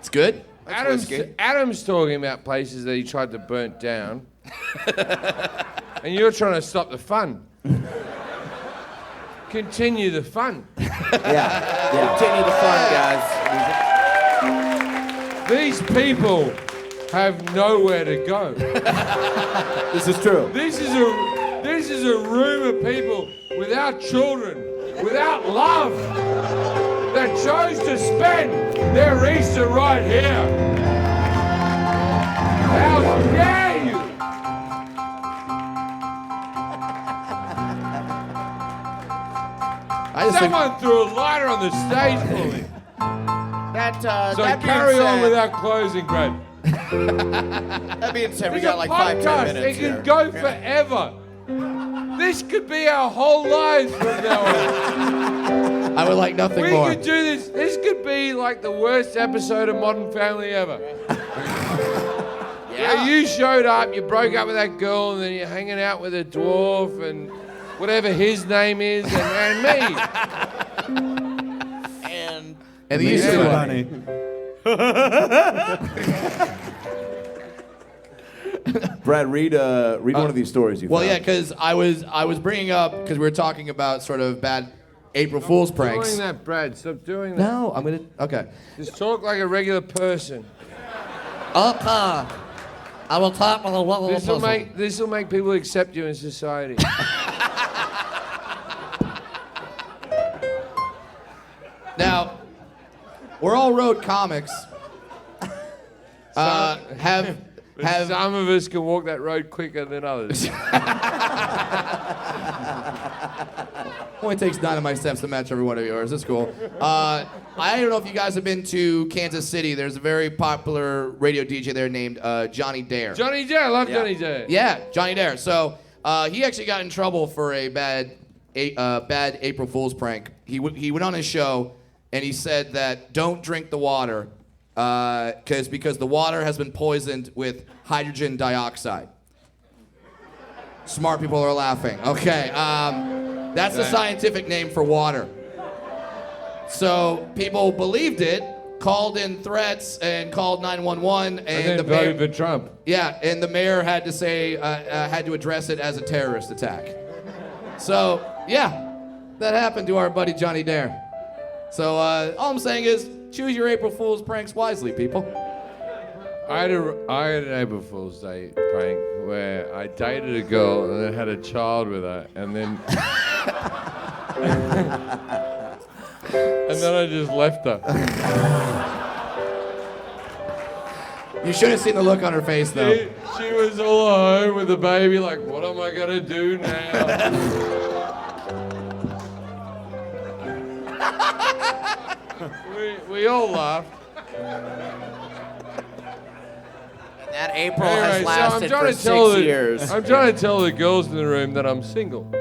It's good. Adam's talking about places that he tried to burn down. And you're trying to stop the fun. Continue the fun. Yeah. Continue the fun, guys. These people have nowhere to go. This is true. This is a room of people without children, without love, that chose to spend their Easter right here. How dare you? Someone threw a lighter on the stage for me. So carry on without closing, Brad. That being said, we It's got a like podcast. 5-10 minutes It can here. go forever. This could be our whole lives from now on. I would like nothing We more. could do this. This could be like the worst episode of Modern Family ever. Yeah, you showed up, you broke up with that girl, and then you're hanging out with a dwarf and whatever his name is, and me. And the Easter Bunny. Brad, read one of these stories you Well, found. yeah, because I was bringing up, because we were talking about sort of bad April Fool's pranks. Doing that, Brad. Stop doing that. No, I'm gonna. Okay. Just talk like a regular person. Okay. I will talk with a regular This will make people accept you in society. Now, we're all road comics. Have Some of us can walk that road quicker than others. only takes 9 of my steps to match every one of yours. That's cool. I don't know if you guys have been to Kansas City. There's a very popular radio DJ there named Johnny Dare. Johnny Dare, I love Johnny Dare. Yeah, Johnny Dare. So he actually got in trouble for a bad April Fool's prank. He went on his show and he said that don't drink the water because the water has been poisoned with hydrogen dioxide. Smart people are laughing. Okay, that's the scientific name for water. So people believed it, called in threats, and called 911. And then voted for Trump. Yeah, and the mayor had to say, had to address it as a terrorist attack. So, yeah, that happened to our buddy Johnny Dare. So all I'm saying is, choose your April Fool's pranks wisely, people. I had an April Fool's Day prank where I dated a girl and then had a child with her, and then and then I just left her. You should have seen the look on her face, though. She was all alone with the baby, like, what am I gonna do now? we all laughed. That April Anyway, has lasted for 6 years. I'm trying to tell the girls in the room that I'm single.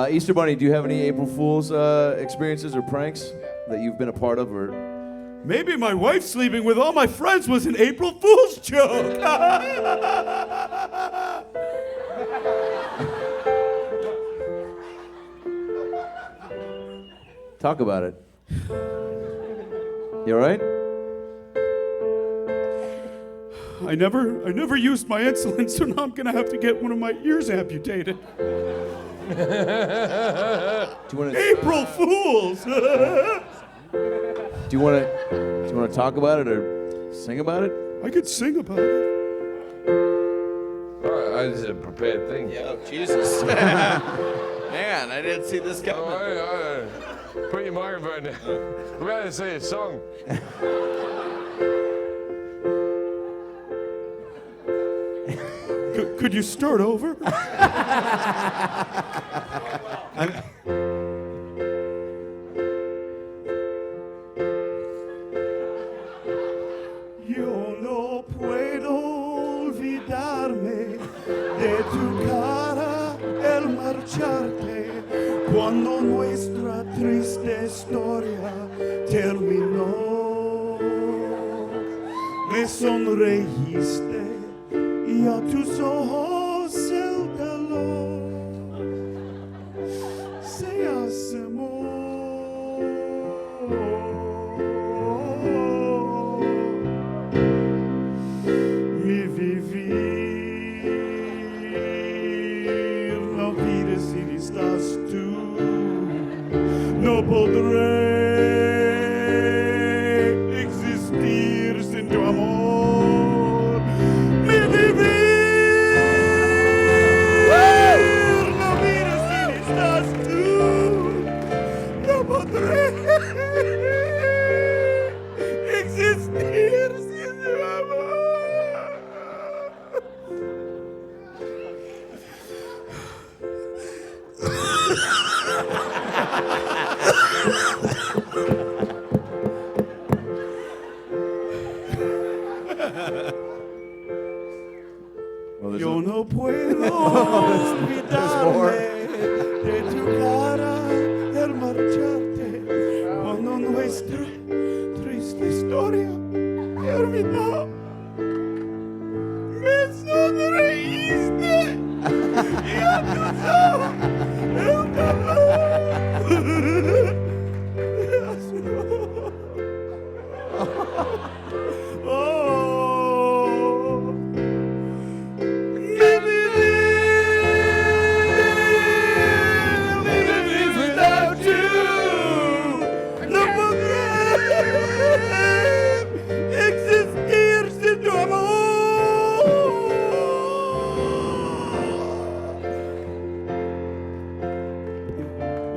Easter Bunny, do you have any April Fool's experiences or pranks that you've been a part of, or? Maybe my wife sleeping with all my friends was an April Fool's joke. Talk about it. You all right? I never used my insulin, so now I'm gonna have to get one of my ears amputated. Do you want to? April Fools! Do you want to talk about it or sing about it? I could sing about it. All right, this is a prepared thing. Oh, Jesus. Man, I didn't see this coming. All right. Put your microphone down. We're about to sing a song. Could you start over? Yo no puedo olvidarme de tu cara el marcharte cuando nuestra triste historia terminó. Me sonreíste y a tus ojos el calor se asemó.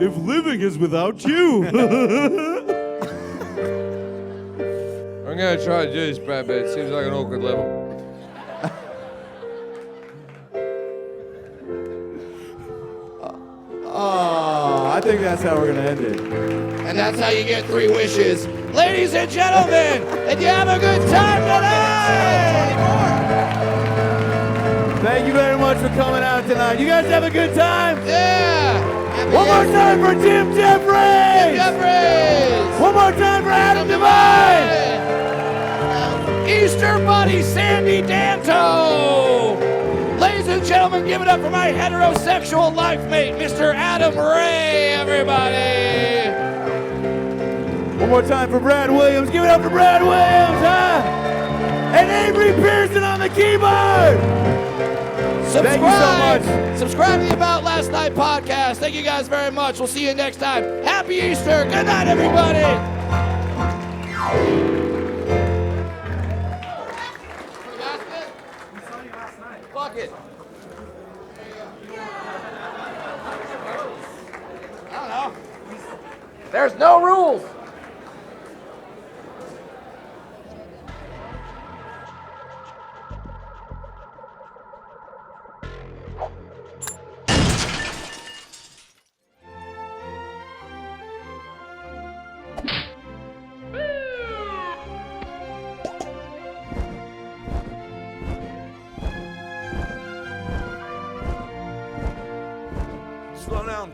if living is without you. I'm going to try to do this, Brad, but it seems like an awkward level. Oh, I think that's how we're going to end it. And that's how you get 3 wishes. Ladies and gentlemen, and you have a good time tonight! Thank you very much for coming out tonight. You guys have a good time? Yeah! One more time for Jim Jeffries! Jeffries! One more time for Adam DeVine! Easter Bunny Sandy Danto! Ladies and gentlemen, give it up for my heterosexual life mate, Mr. Adam Ray, everybody! One more time for Brad Williams. Give it up for Brad Williams, huh? And Avery Pearson on the keyboard! Subscribe. Thank you so much. Subscribe to the About Last Night podcast. Thank you guys very much. We'll see you next time. Happy Easter. Good night, everybody. Fuck it. I don't know. There's no rules. Slow down.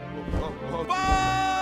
Bye!